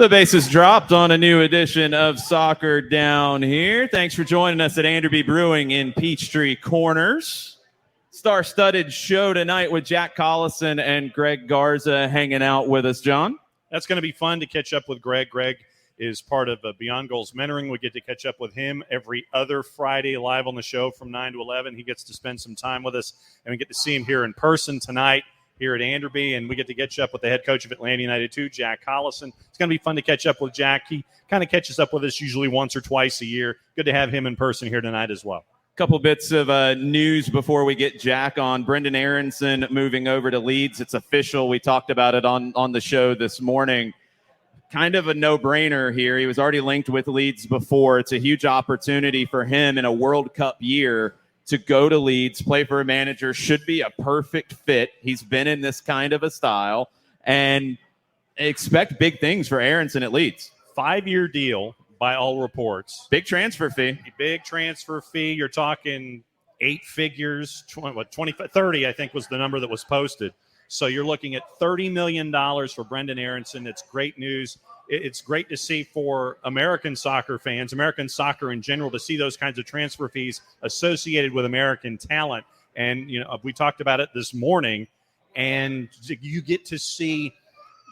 The base is dropped on a new edition of Soccer Down Here. Thanks for joining us at Anderby Brewing in Peachtree Corners. Star-studded show tonight with Jack Collison and Greg Garza hanging out with us, John. That's going to be fun to catch up with Greg. Greg is part of Beyond Goals Mentoring. We get to catch up with him every other Friday live on the show from 9 to 11. He gets to spend some time with us, and we get to see him here in person tonight here at Anderby, and we get to catch up with the head coach of Atlanta United 2, Jack Collison. It's going to be fun to catch up with Jack. He kind of catches up with us usually once or twice a year. Good to have him in person here tonight as well. Couple bits of news before we get Jack on. Brendan Aronson moving over to Leeds. It's official. We talked about it on the show this morning. Kind of a no-brainer here. He was already linked with Leeds before. It's a huge opportunity for him in a World Cup year to go to Leeds, play for a manager, should be a perfect fit. He's been in this kind of a style, and expect big things for Aronson at Leeds. 5-year deal by all reports. Big transfer fee. Big transfer fee. You're talking 8 figures, 30, I think was the number that was posted. So you're looking at $30 million for Brendan Aronson. It's great news. It's great to see for American soccer fans, American soccer in general, to see those kinds of transfer fees associated with American talent. And, you know, we talked about it this morning, and you get to see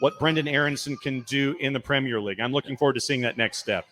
what Brendan Aronson can do in the Premier League. I'm looking forward to seeing that next step.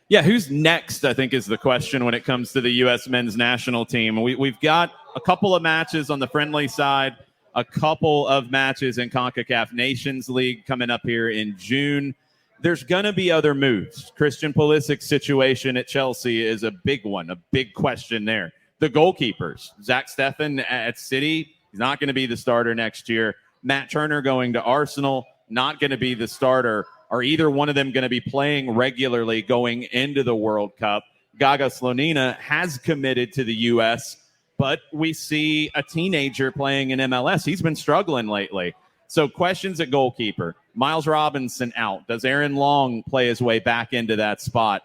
Yeah, who's next, I think, is the question when it comes to the U.S. men's national team. We've got a couple of matches on the friendly side, a couple of matches in CONCACAF Nations League coming up here in June. There's going to be other moves. Christian Pulisic's situation at Chelsea is a big one, a big question there. The goalkeepers, Zach Steffen at City, he's not going to be the starter next year. Matt Turner going to Arsenal, not going to be the starter. Are either one of them going to be playing regularly going into the World Cup? Gaga Slonina has committed to the U.S., but we see a teenager playing in MLS. He's been struggling lately. So questions at goalkeeper. Miles Robinson out. Does Aaron Long play his way back into that spot?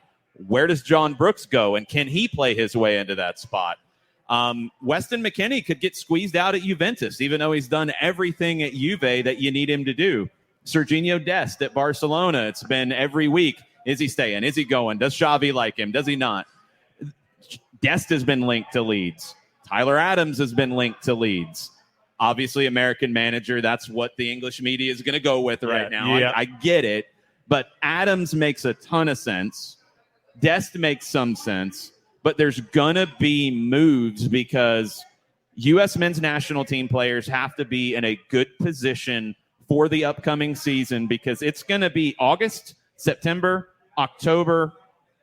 Where does John Brooks go, and can he play his way into that spot? Weston McKennie could get squeezed out at Juventus, even though he's done everything at Juve that you need him to do. Serginho Dest at Barcelona. It's been every week. Is he staying? Is he going? Does Xavi like him? Does he not? Dest has been linked to Leeds. Tyler Adams has been linked to Leeds. Obviously, American manager, that's what the English media is going to go with right now. Yeah. I get it. But Adams makes a ton of sense. Dest makes some sense. But there's going to be moves because U.S. men's national team players have to be in a good position for the upcoming season because it's going to be August, September, October,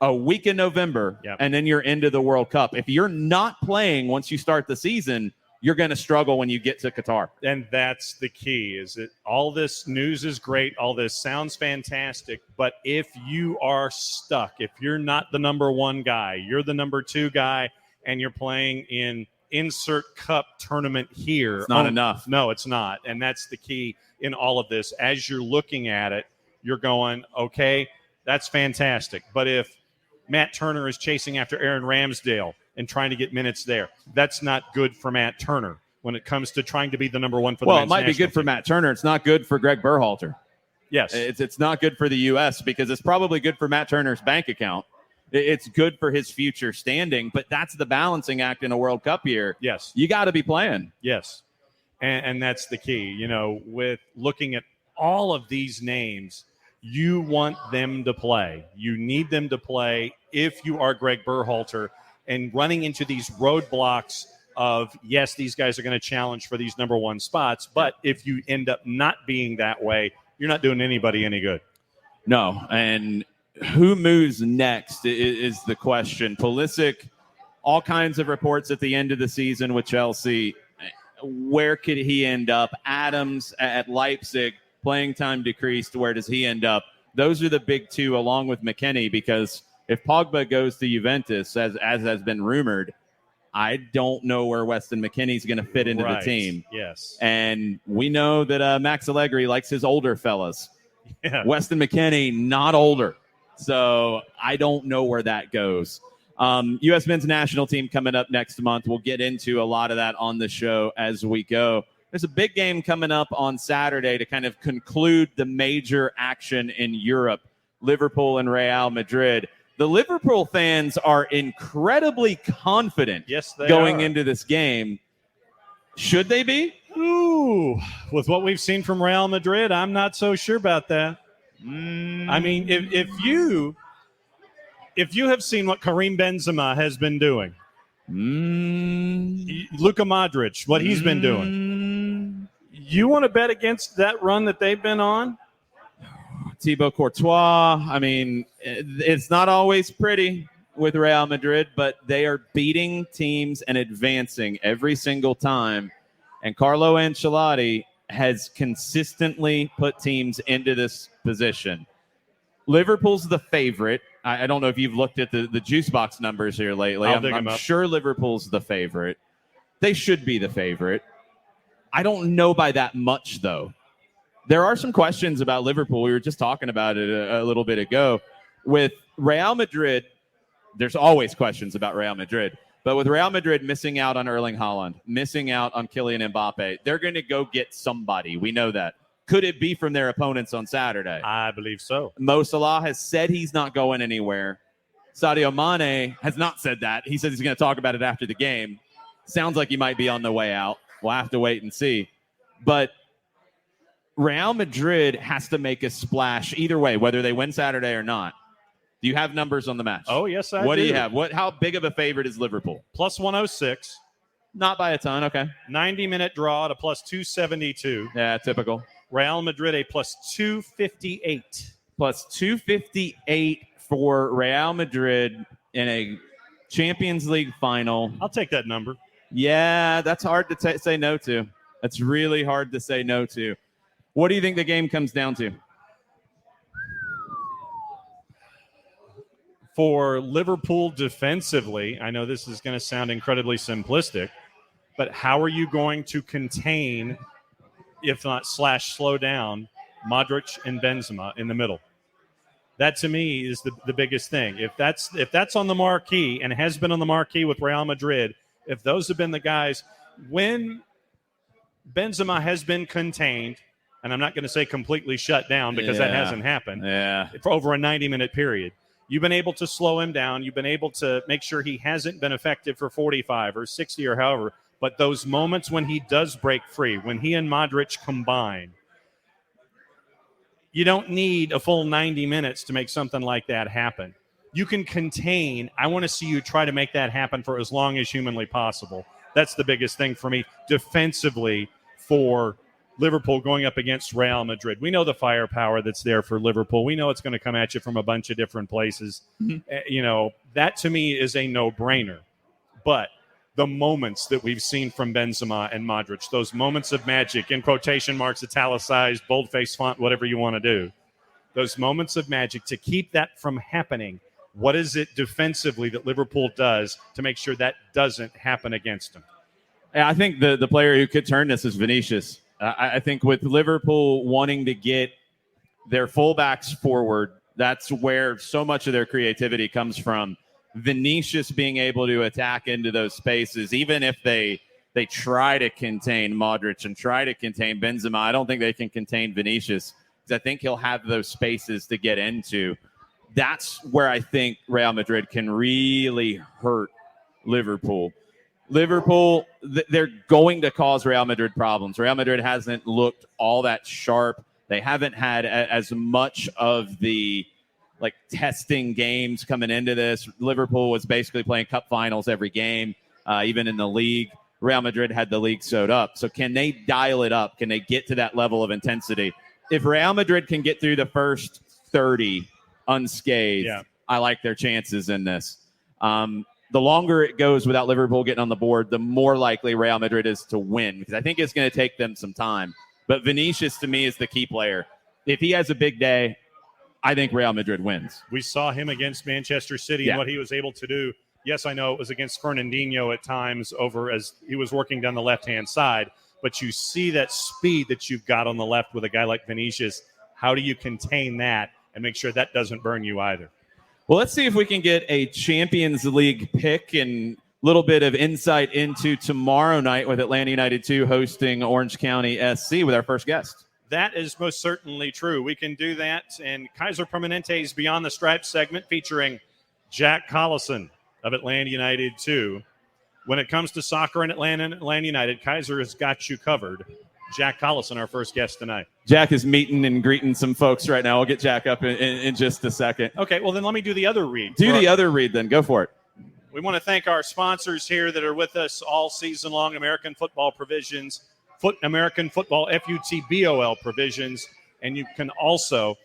a week in November, and then you're into the World Cup. If you're not playing once you start the season, you're going to struggle when you get to Qatar. And that's the key, is that all this news is great. All this sounds fantastic. But if you are stuck, if you're not the number one guy, you're the number 2 guy, and you're playing in insert cup tournament here. It's not enough. No, it's not. And that's the key in all of this. As you're looking at it, you're going, okay, that's fantastic. But if Matt Turner is chasing after Aaron Ramsdale and trying to get minutes there, that's not good for Matt Turner when it comes to trying to be the number 1 for the men's Well, it might be good for Matt Turner. It's not good for Greg Berhalter. Yes. It's not good for the U.S. because it's probably good for Matt Turner's bank account. It's good for his future standing, but that's the balancing act in a World Cup year. Yes. You got to be playing. Yes. And that's the key. You know, with looking at all of these names, you want them to play. You need them to play if you are Greg Berhalter, and running into these roadblocks of, yes, these guys are going to challenge for these number 1 spots, but if you end up not being that way, you're not doing anybody any good. No, and who moves next is the question. Pulisic, all kinds of reports at the end of the season with Chelsea. Where could he end up? Adams at Leipzig, playing time decreased. Where does he end up? Those are the big 2 along with McKennie, because if Pogba goes to Juventus, as has been rumored, I don't know where Weston McKennie's going to fit into the team. Yes. And we know that Max Allegri likes his older fellas. Yeah. Weston McKennie, not older. So I don't know where that goes. U.S. men's national team coming up next month. We'll get into a lot of that on the show as we go. There's a big game coming up on Saturday to kind of conclude the major action in Europe, Liverpool and Real Madrid. The Liverpool fans are incredibly confident going into this game. Should they be? Ooh, with what we've seen from Real Madrid, I'm not so sure about that. I mean, if you have seen what Karim Benzema has been doing, Luka Modric, what he's been doing, you want to bet against that run that they've been on? Thibaut Courtois, I mean, it's not always pretty with Real Madrid, but they are beating teams and advancing every single time. And Carlo Ancelotti has consistently put teams into this position. Liverpool's the favorite. I don't know if you've looked at the juice box numbers here lately. I'm sure Liverpool's the favorite. They should be the favorite. I don't know by that much, though. There are some questions about Liverpool. We were just talking about it a little bit ago. With Real Madrid, there's always questions about Real Madrid. But with Real Madrid missing out on Erling Haaland, missing out on Kylian Mbappe, they're going to go get somebody. We know that. Could it be from their opponents on Saturday? I believe so. Mo Salah has said he's not going anywhere. Sadio Mane has not said that. He says he's going to talk about it after the game. Sounds like he might be on the way out. We'll have to wait and see. But Real Madrid has to make a splash either way, whether they win Saturday or not. Do you have numbers on the match? Oh, yes, I do. What do you have? How big of a favorite is Liverpool? Plus 106. Not by a ton, okay. 90-minute draw to plus 272. Yeah, typical. Real Madrid a plus 258. Plus 258 for Real Madrid in a Champions League final. I'll take that number. Yeah, that's hard to say no to. That's really hard to say no to. What do you think the game comes down to? For Liverpool defensively, I know this is going to sound incredibly simplistic, but how are you going to contain, if not slow down, Modric and Benzema in the middle? That, to me, is the biggest thing. If that's on the marquee and has been on the marquee with Real Madrid, if those have been the guys, when Benzema has been contained, and I'm not going to say completely shut down because that hasn't happened for over a 90-minute period, you've been able to slow him down. You've been able to make sure he hasn't been effective for 45 or 60 or however. But those moments when he does break free, when he and Modric combine, you don't need a full 90 minutes to make something like that happen. You can contain. I want to see you try to make that happen for as long as humanly possible. That's the biggest thing for me defensively for Liverpool going up against Real Madrid. We know the firepower that's there for Liverpool. We know it's going to come at you from a bunch of different places. Mm-hmm. That to me is a no-brainer. But the moments that we've seen from Benzema and Modric, those moments of magic, in quotation marks, italicized, boldface font, whatever you want to do, those moments of magic, to keep that from happening, what is it defensively that Liverpool does to make sure that doesn't happen against them? I think the player who could turn this is Vinicius. I think with Liverpool wanting to get their fullbacks forward, that's where so much of their creativity comes from. Vinicius being able to attack into those spaces, even if they try to contain Modric and try to contain Benzema, I don't think they can contain Vinicius because I think he'll have those spaces to get into. That's where I think Real Madrid can really hurt Liverpool. Liverpool, they're going to cause Real Madrid problems. Real Madrid hasn't looked all that sharp. They haven't had as much of the testing games coming into this. Liverpool was basically playing cup finals every game, even in the league. Real Madrid had the league sewed up. So can they dial it up? Can they get to that level of intensity? If Real Madrid can get through the first 30 unscathed, I like their chances in this. The longer it goes without Liverpool getting on the board, the more likely Real Madrid is to win, because I think it's going to take them some time. But Vinicius, to me, is the key player. If he has a big day, I think Real Madrid wins. We saw him against Manchester City and what he was able to do. Yes, I know it was against Fernandinho at times over as he was working down the left-hand side, but you see that speed that you've got on the left with a guy like Vinicius. How do you contain that and make sure that doesn't burn you either? Well, let's see if we can get a Champions League pick and little bit of insight into tomorrow night with Atlanta United 2 hosting Orange County SC with our first guest. That is most certainly true. We can do that. And Kaiser Permanente's Beyond the Stripes segment featuring Jack Collison of Atlanta United 2. When it comes to soccer in Atlanta and Atlanta United, Kaiser has got you covered. Jack Collison, our first guest tonight. Jack is meeting and greeting some folks right now. We'll get Jack up in just a second. Okay, well, then let me do the other read. Other read then. Go for it. We want to thank our sponsors here that are with us all season long, American Football Provisions, American Football FUTBOL Provisions, and you can also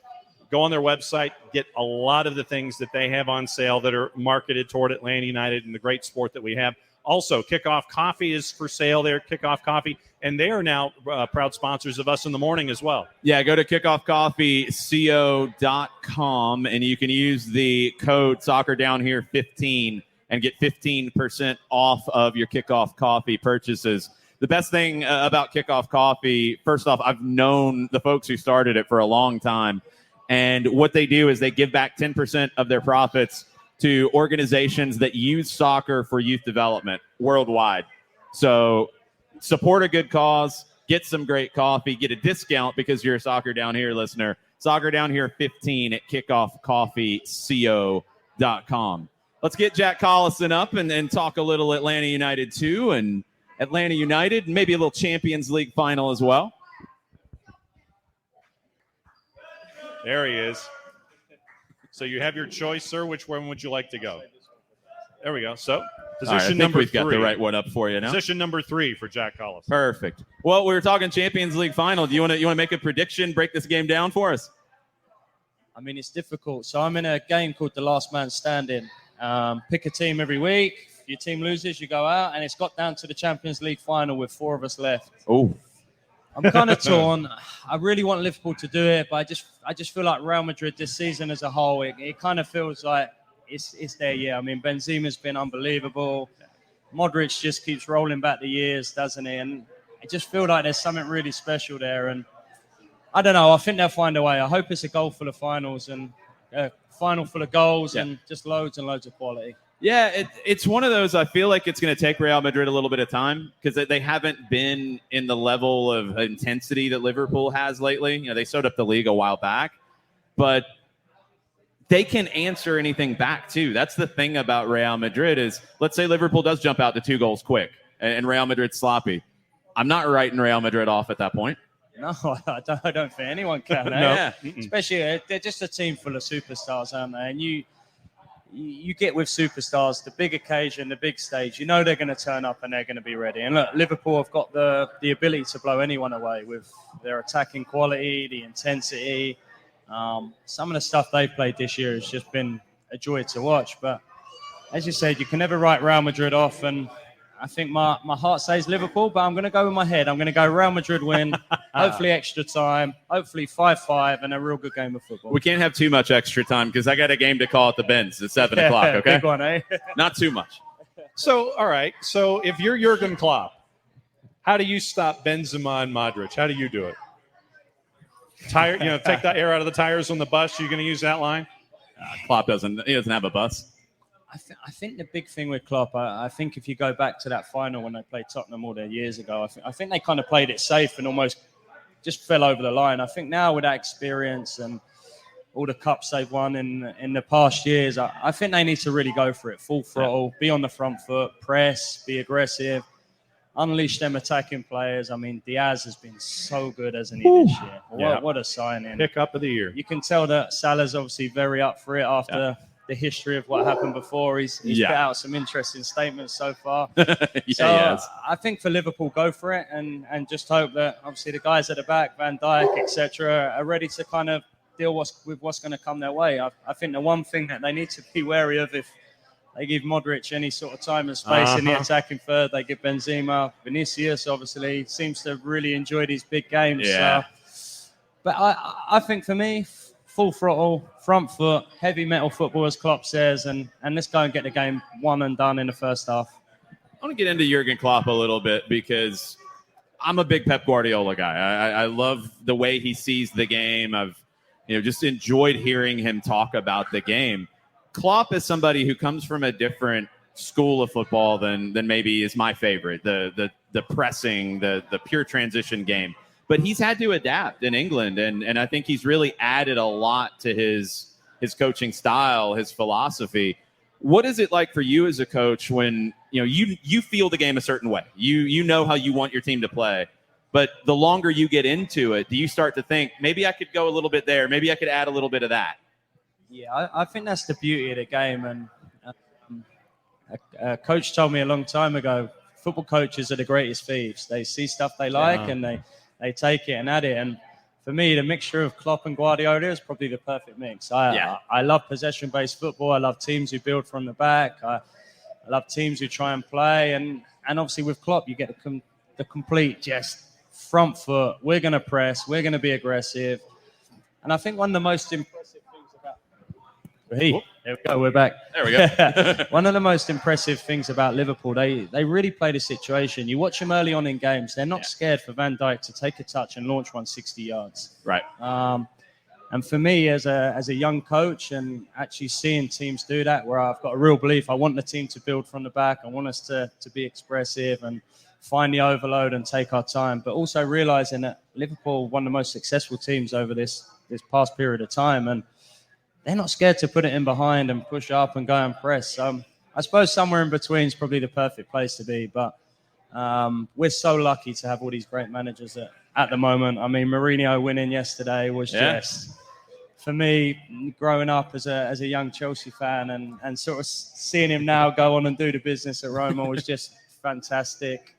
go on their website, get a lot of the things that they have on sale that are marketed toward Atlanta United and the great sport that we have. Also, Kickoff Coffee is for sale there, Kickoff Coffee, and they are now proud sponsors of us in the morning as well. Yeah, go to kickoffcoffeeco.com, and you can use the code SoccerDownHere15 and get 15% off of your Kickoff Coffee purchases. The best thing about Kickoff Coffee, first off, I've known the folks who started it for a long time. And what they do is they give back 10% of their profits to organizations that use soccer for youth development worldwide. So support a good cause, get some great coffee, get a discount because you're a Soccer Down Here listener. Soccer Down Here 15 at kickoffcoffeeco.com. Let's get Jack Collison up and talk a little Atlanta United 2 and Atlanta United, and maybe a little Champions League final as well. There he is. So you have your choice, sir. Which one would you like to go? There we go. So position number 3. We've got the right one up for you now. Position number 3 for Jack Collison. Perfect. Well, we were talking Champions League final. Do you want to make a prediction, break this game down for us? I mean, it's difficult. So I'm in a game called The Last Man Standing. Pick a team every week. If your team loses, you go out, and it's got down to the Champions League final with 4 of us left. Oh, I'm kind of torn. I really want Liverpool to do it, but I just feel like Real Madrid this season as a whole, it kind of feels like it's their year. I mean, Benzema's been unbelievable. Modric just keeps rolling back the years, doesn't he? And I just feel like there's something really special there. And I don't know. I think they'll find a way. I hope it's a goal full of finals and a final full of goals and just loads and loads of quality. Yeah, it's one of those. I feel like it's going to take Real Madrid a little bit of time because they haven't been in the level of intensity that Liverpool has lately. You know, they sewed up the league a while back, but they can answer anything back too. That's the thing about Real Madrid is, let's say Liverpool does jump out to 2 goals quick and Real Madrid's sloppy. I'm not writing Real Madrid off at that point. No, I don't think anyone can. No. Yeah. Especially, they're just a team full of superstars, aren't they? And you get with superstars, the big occasion, the big stage, you know they're going to turn up and they're going to be ready. And look, Liverpool have got the ability to blow anyone away with their attacking quality, the intensity. Some of the stuff they've played this year has just been a joy to watch. But as you said, you can never write Real Madrid off. And I think my heart says Liverpool, but I'm going to go with my head. I'm going to go Real Madrid win, hopefully extra time, hopefully 5-5, and a real good game of football. We can't have too much extra time because I got a game to call at the Benz at 7 o'clock, okay? Big one, eh? Not too much. So, all right. So if you're Jurgen Klopp, how do you stop Benzema and Modric? How do you do it? Take the air out of the tires on the bus. You're going to use that line? Klopp doesn't have a bus. I think the big thing with Klopp, I think if you go back to that final when they played Tottenham all their years ago, I think they kind of played it safe and almost just fell over the line. I think now with that experience and all the cups they've won in the past years, I think they need to really go for it, full throttle, be on the front foot, press, be aggressive, unleash them attacking players. I mean, Diaz has been so good, hasn't he, this year? What a signing. Pick up of the year. You can tell that Salah's obviously very up for it after the history of what happened before. He's put out some interesting statements so far. I think for Liverpool, go for it and just hope that obviously the guys at the back, Van Dijk, etc., are ready to kind of deal with what's going to come their way. I think the one thing that they need to be wary of, if they give Modric any sort of time and space in the attacking third, they give Benzema, Vinicius obviously seems to really enjoy these big games. Yeah. But I think for me, full throttle, front foot, heavy metal football, as Klopp says, and let's go and get the game won and done in the first half. I want to get into Jurgen Klopp a little bit because I'm a big Pep Guardiola guy. I love the way he sees the game. I've just enjoyed hearing him talk about the game. Klopp is somebody who comes from a different school of football than maybe is my favorite. The pressing, the pure transition game. But he's had to adapt in England, and I think he's really added a lot to his coaching style, his philosophy. What is it like for you as a coach when you feel the game a certain way? You know how you want your team to play, but the longer you get into it, do you start to think maybe I could go a little bit there, maybe I could add a little bit of that? Yeah, I think that's the beauty of the game. And a coach told me a long time ago, football coaches are the greatest thieves. They see stuff they like and they take it and add it. And for me, the mixture of Klopp and Guardiola is probably the perfect mix. I love possession-based football. I love teams who build from the back. I love teams who try and play. And obviously with Klopp, you get the complete just front foot. We're going to press. We're going to be aggressive. And I think one of the most impressive things about... Hey, there we go. We're back. There we go. One of the most impressive things about Liverpool, they really play the situation. You watch them early on in games. They're not scared for Van Dijk to take a touch and launch one 60 yards. Right. And for me, as a young coach and actually seeing teams do that, where I've got a real belief, I want the team to build from the back. I want us to be expressive and find the overload and take our time. But also realizing that Liverpool, one of the most successful teams over this past period of time, and they're not scared to put it in behind and push up and go and press. I suppose somewhere in between is probably the perfect place to be. But we're so lucky to have all these great managers at the moment. I mean, Mourinho winning yesterday was just, for me, growing up as a young Chelsea fan and sort of seeing him now go on and do the business at Roma was just fantastic.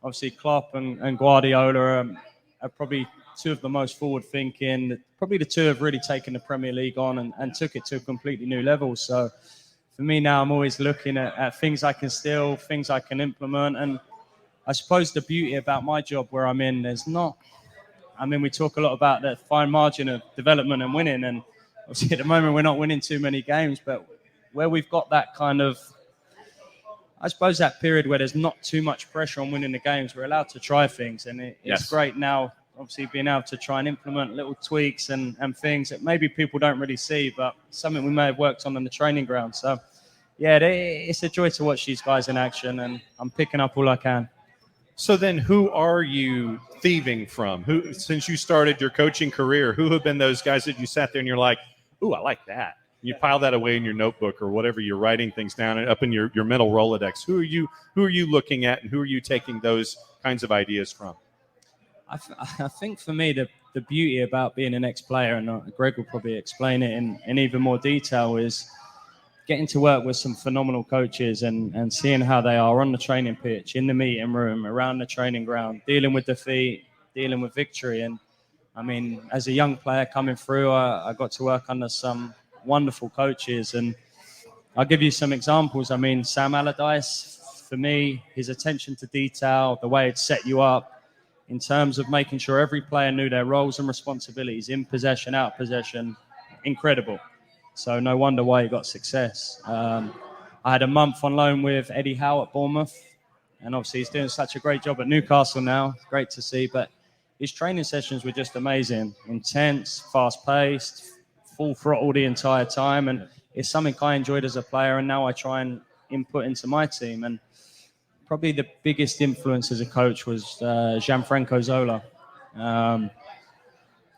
Obviously, Klopp and Guardiola are probably two of the most forward-thinking, probably the two have really taken the Premier League on and took it to a completely new level. So for me now, I'm always looking at things I can steal, things I can implement. And I suppose the beauty about my job where I'm in, we talk a lot about the fine margin of development and winning. And obviously at the moment, we're not winning too many games, but where we've got that kind of, I suppose that period where there's not too much pressure on winning the games, we're allowed to try things. And it's great now, obviously being able to try and implement little tweaks and things that maybe people don't really see, but something we may have worked on in the training ground. So, yeah, it's a joy to watch these guys in action, and I'm picking up all I can. So then who are you thieving from? Who, since you started your coaching career, who have been those guys that you sat there and you're like, ooh, I like that? You pile that away in your notebook or whatever, you're writing things down and up in your mental Rolodex. Who are you looking at, and who are you taking those kinds of ideas from? I think for me, the beauty about being an ex-player, and Greg will probably explain it in even more detail, is getting to work with some phenomenal coaches and seeing how they are on the training pitch, in the meeting room, around the training ground, dealing with defeat, dealing with victory. And I mean, as a young player coming through, I got to work under some wonderful coaches. And I'll give you some examples. I mean, Sam Allardyce, for me, his attention to detail, the way it set you up, in terms of making sure every player knew their roles and responsibilities in possession, out of possession, incredible. So no wonder why he got success. I had a month on loan with Eddie Howe at Bournemouth, and obviously he's doing such a great job at Newcastle now. Great to see, but his training sessions were just amazing, intense, fast-paced, full throttle the entire time, and it's something I enjoyed as a player, and now I try and input into my team. And probably the biggest influence as a coach was Gianfranco Zola.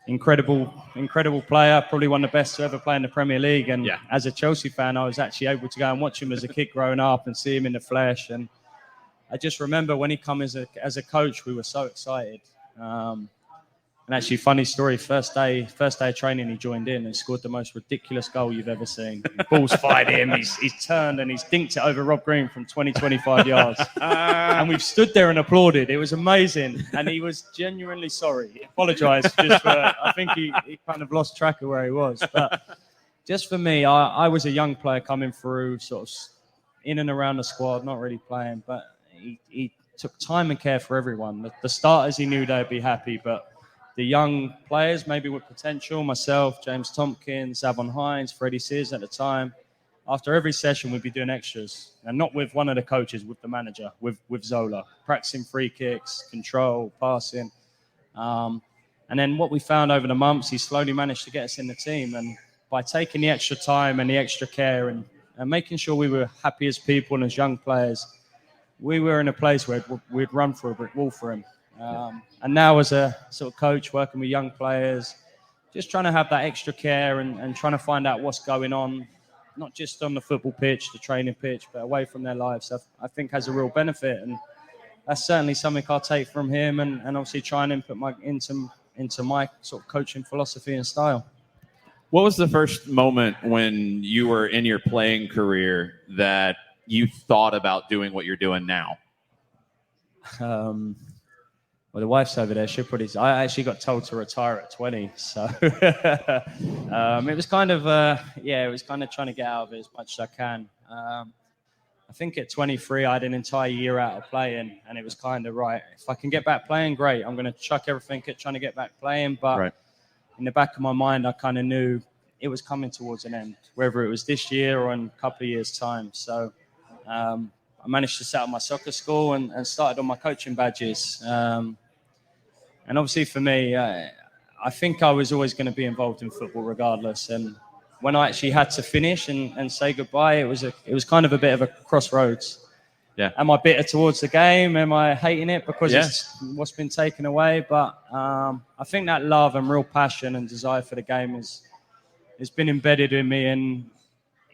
Incredible player, probably one of the best to ever play in the Premier League. And as a Chelsea fan, I was actually able to go and watch him as a kid growing up and see him in the flesh. And I just remember when he came as a coach, we were so excited. And actually, funny story, first day of training, he joined in and scored the most ridiculous goal you've ever seen. Ball's fired him, he's turned and he's dinked it over Rob Green from 25 yards. And we've stood there and applauded. It was amazing. And he was genuinely sorry. He apologised. I think he kind of lost track of where he was. But just for me, I was a young player coming through, sort of in and around the squad, not really playing. But he took time and care for everyone. The starters, he knew they'd be happy, but the young players, maybe with potential, myself, James Tompkins, Avon Hines, Freddie Sears at the time, after every session, we'd be doing extras. And not with one of the coaches, with the manager, with Zola, practicing free kicks, control, passing. And then what we found over the months, he slowly managed to get us in the team. And by taking the extra time and the extra care and and making sure we were happy as people and as young players. We were in a place where we'd run through a brick wall for him. And now as a sort of coach working with young players, just trying to have that extra care and trying to find out what's going on, not just on the football pitch, the training pitch, but away from their lives, I think has a real benefit. And that's certainly something I'll take from him and obviously try and input into my sort of coaching philosophy and style. What was the first moment when you were in your playing career that you thought about doing what you're doing now? Well, the wife's over there. I actually got told to retire at 20. So it was kind of, trying to get out of it as much as I can. I think at 23, I had an entire year out of playing, and it was kind of, right, if I can get back playing, great. I'm going to chuck everything at trying to get back playing. But in the back of my mind, I kind of knew it was coming towards an end, whether it was this year or in a couple of years' time. So I managed to set up my soccer school and started on my coaching badges. And obviously for me, I think I was always going to be involved in football regardless. And when I actually had to finish and say goodbye, it was kind of a bit of a crossroads. Yeah. Am I bitter towards the game? Am I hating it because it's what's been taken away? But I think that love and real passion and desire for the game has been embedded in me. And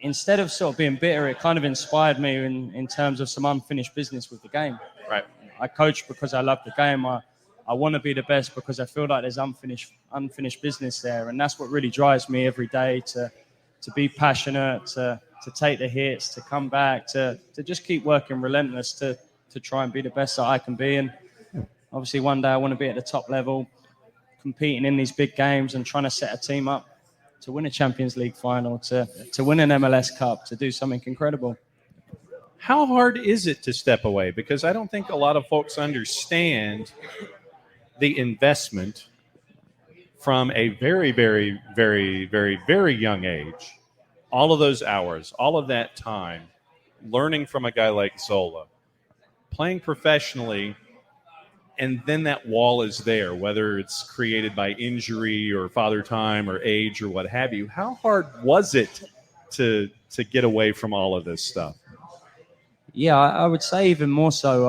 instead of sort of being bitter, it kind of inspired me in terms of some unfinished business with the game. Right. I coach because I love the game. I want to be the best because I feel like there's unfinished business there. And that's what really drives me every day to be passionate, to take the hits, to come back, to just keep working relentless to try and be the best that I can be. And obviously one day I want to be at the top level, competing in these big games and trying to set a team up to win a Champions League final, to win an MLS Cup, to do something incredible. How hard is it to step away? Because I don't think a lot of folks understand the investment from a very, very, very, very, very young age. All of those hours, all of that time, learning from a guy like Zola, playing professionally, and then that wall is there, whether it's created by injury or father time or age or what have you. How hard was it to get away from all of this stuff? Yeah, I would say even more so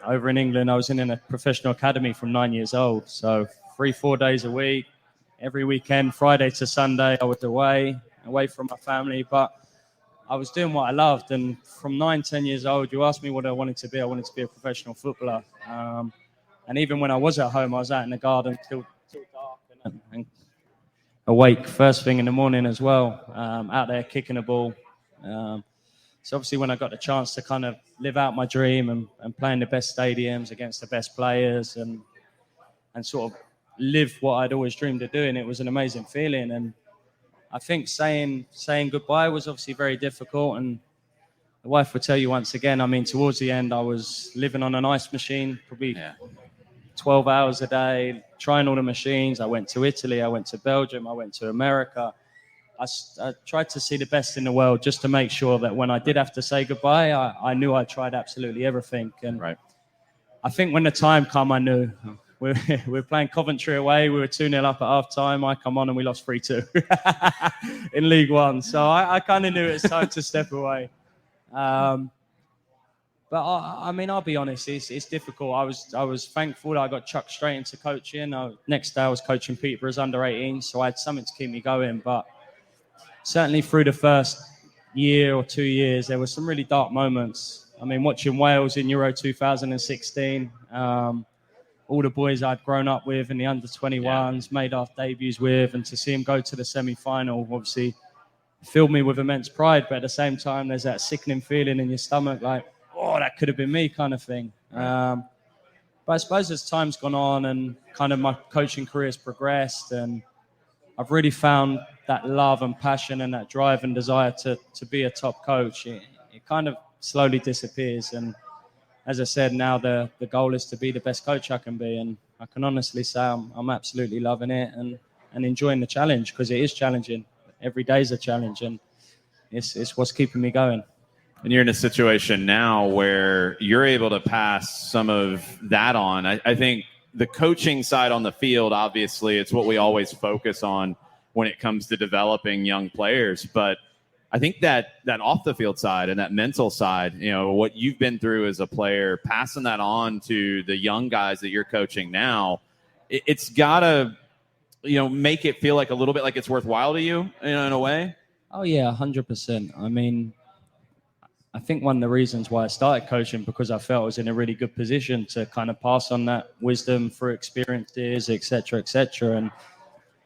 over in England. I was in a professional academy from 9 years old. So 3-4 days a week, every weekend, Friday to Sunday, I was away from my family. But I was doing what I loved. And from 9-10 years old, you asked me what I wanted to be. I wanted to be a professional footballer. And even when I was at home, I was out in the garden till dark and awake first thing in the morning as well, out there kicking a ball. So obviously when I got the chance to kind of live out my dream and play in the best stadiums against the best players and sort of live what I'd always dreamed of doing, it was an amazing feeling. And I think saying goodbye was obviously very difficult. And the wife would tell you once again, I mean, towards the end, I was living on an ice machine, probably 12 hours a day, trying all the machines. I went to Italy, I went to Belgium, I went to America. I tried to see the best in the world just to make sure that when I did have to say goodbye, I knew I tried absolutely everything. And I think when the time came, I knew. We were playing Coventry away. We were 2-0 up at half-time. I come on and we lost 3-2 in League One. So I kind of knew it was time to step away. But I mean, I'll be honest, it's difficult. I was thankful that I got chucked straight into coaching. Next day I was coaching Peterborough's under-18, so I had something to keep me going. But certainly through the first year or 2 years, there were some really dark moments. I mean, watching Wales in Euro 2016, all the boys I'd grown up with in the under-21s, made our debuts with, and to see them go to the semi-final, obviously filled me with immense pride. But at the same time, there's that sickening feeling in your stomach, like, oh, that could have been me kind of thing. But I suppose as time's gone on and kind of my coaching career has progressed, and I've really found that love and passion and that drive and desire to be a top coach, it kind of slowly disappears. And as I said, now the goal is to be the best coach I can be. And I can honestly say I'm absolutely loving it and enjoying the challenge, because it is challenging. Every day is a challenge, and it's what's keeping me going. And you're in a situation now where you're able to pass some of that on. I think the coaching side on the field, obviously, it's what we always focus on when it comes to developing young players. But I think that off the field side and that mental side, what you've been through as a player, passing that on to the young guys that you're coaching now, it's got to, make it feel like a little bit like it's worthwhile to you, in a way. Oh yeah, 100%. I mean, I think one of the reasons why I started coaching, because I felt I was in a really good position to kind of pass on that wisdom through experiences, et cetera, et cetera. And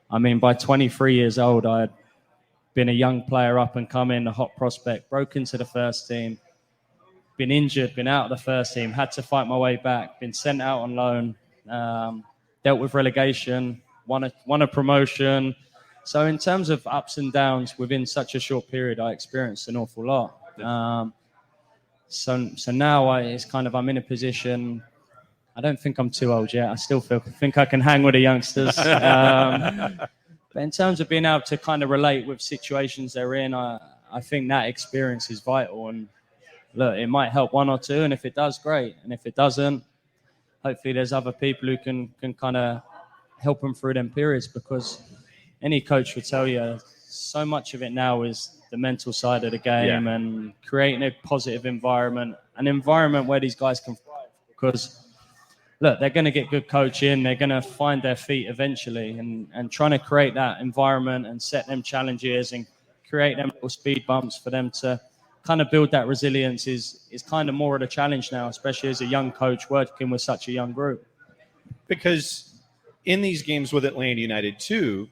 I mean, by 23 years old, I had been a young player up and coming, a hot prospect, broke into the first team, been injured, been out of the first team, had to fight my way back, been sent out on loan, dealt with relegation, won a promotion. So in terms of ups and downs within such a short period, I experienced an awful lot. So now it's kind of, I'm in a position, I don't think I'm too old yet. I still think I can hang with the youngsters. But in terms of being able to kind of relate with situations they're in, I think that experience is vital. And look, it might help one or two. And if it does, great. And if it doesn't, hopefully there's other people who can kind of help them through them periods, because any coach would tell you so much of it now is the mental side of the game and creating a positive environment, an environment where these guys can thrive. Because, look, they're going to get good coaching, they're going to find their feet eventually, and trying to create that environment and set them challenges and create them little speed bumps for them to kind of build that resilience is kind of more of a challenge now, especially as a young coach working with such a young group. Because in these games with Atlanta United too,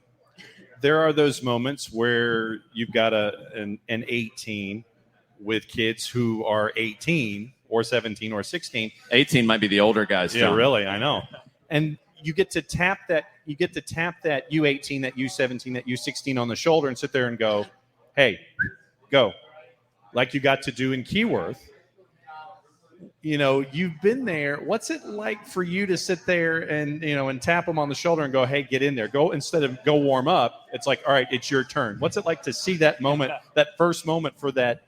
there are those moments where you've got an 18 with kids who are 18 or 17 or 16. 18 might be the older guys. Yeah, really, I know. And you get to tap that U18, that U17, that U16 on the shoulder and sit there and go, hey, go. Like you got to do in Keyworth. You've been there. What's it like for you to sit there and tap them on the shoulder and go, hey, get in there. Go, instead of go warm up, it's like, all right, it's your turn. What's it like to see that moment, that first moment for that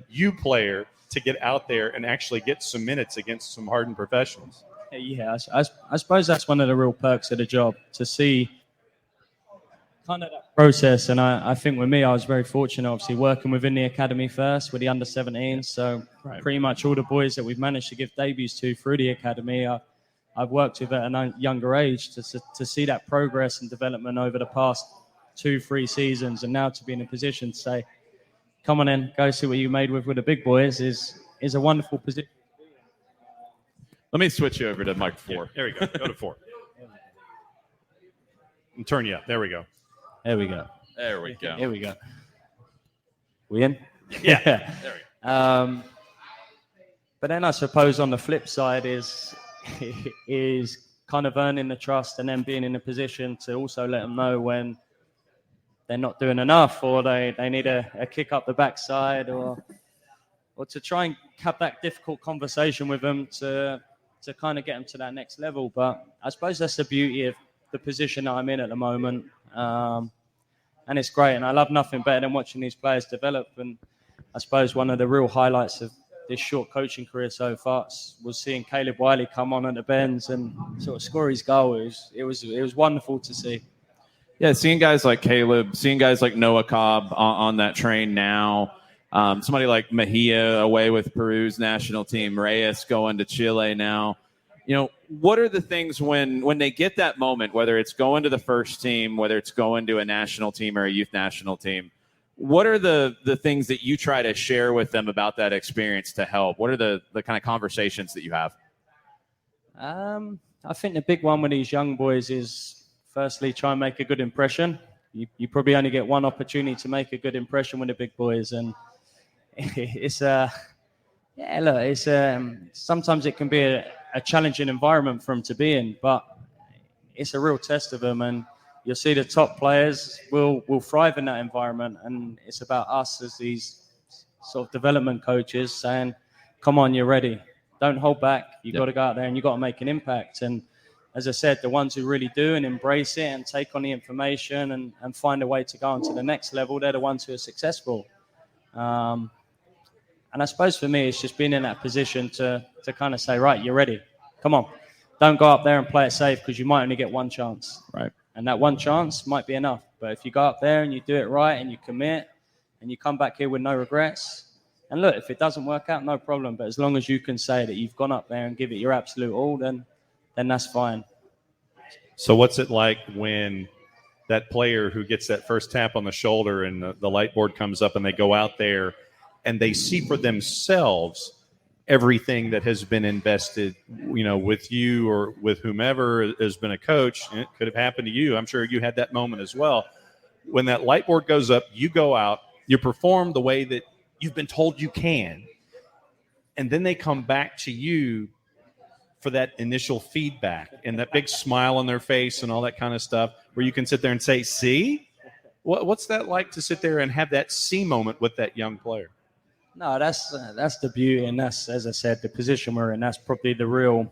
you player to get out there and actually get some minutes against some hardened professionals? Yeah, I suppose that's one of the real perks of the job, to see kind of that process. And I think with me, I was very fortunate, obviously, working within the academy first with the under-17s. So pretty much all the boys that we've managed to give debuts to through the academy, I've worked with at a younger age to see that progress and development over the past 2-3 seasons. And now to be in a position to say, come on in, go see what you made with the big boys is a wonderful position. Let me switch you over to mic 4. Yeah, there we go. Go to 4. And turn you up. There we go. There we go. There we go. Here we go. We in? Yeah. There we go. But then I suppose on the flip side is kind of earning the trust and then being in a position to also let them know when they're not doing enough, or they need a kick up the backside, or to try and have that difficult conversation with them to kind of get them to that next level. But I suppose that's the beauty of the position that I'm in at the moment. And it's great. And I love nothing better than watching these players develop. And I suppose one of the real highlights of this short coaching career so far was seeing Caleb Wiley come on at the bends and sort of score his goal. It was wonderful to see. Yeah, seeing guys like Caleb, seeing guys like Noah Cobb on that train now, somebody like Mejia away with Peru's national team, Reyes going to Chile now. What are the things when they get that moment, whether it's going to the first team, whether it's going to a national team or a youth national team, what are the things that you try to share with them about that experience to help? What are the kind of conversations that you have? I think the big one with these young boys is, firstly, try and make a good impression. You probably only get one opportunity to make a good impression with the big boys. And sometimes it can be a challenging environment for them to be in, but it's a real test of them. And you'll see the top players will thrive in that environment. And it's about us as these sort of development coaches saying, come on, you're ready. Don't hold back. You've got to go out there and you've got to make an impact. And as I said, the ones who really do and embrace it and take on the information and find a way to go on to the next level, they're the ones who are successful. And I suppose for me, it's just being in that position to kind of say, right, you're ready. Come on. Don't go up there and play it safe, because you might only get one chance. Right. And that one chance might be enough. But if you go up there and you do it right and you commit and you come back here with no regrets. And look, if it doesn't work out, no problem. But as long as you can say that you've gone up there and give it your absolute all, then that's fine. So what's it like when that player who gets that first tap on the shoulder and the light board comes up and they go out there and they see for themselves everything that has been invested, with you or with whomever has been a coach? And it could have happened to you. I'm sure you had that moment as well. When that light board goes up, you go out, you perform the way that you've been told you can, and then they come back to you for that initial feedback and that big smile on their face and all that kind of stuff, where you can sit there and say, see? What's that like to sit there and have that see moment with that young player? No, that's the beauty, and that's, as I said, the position we're in. That's probably the real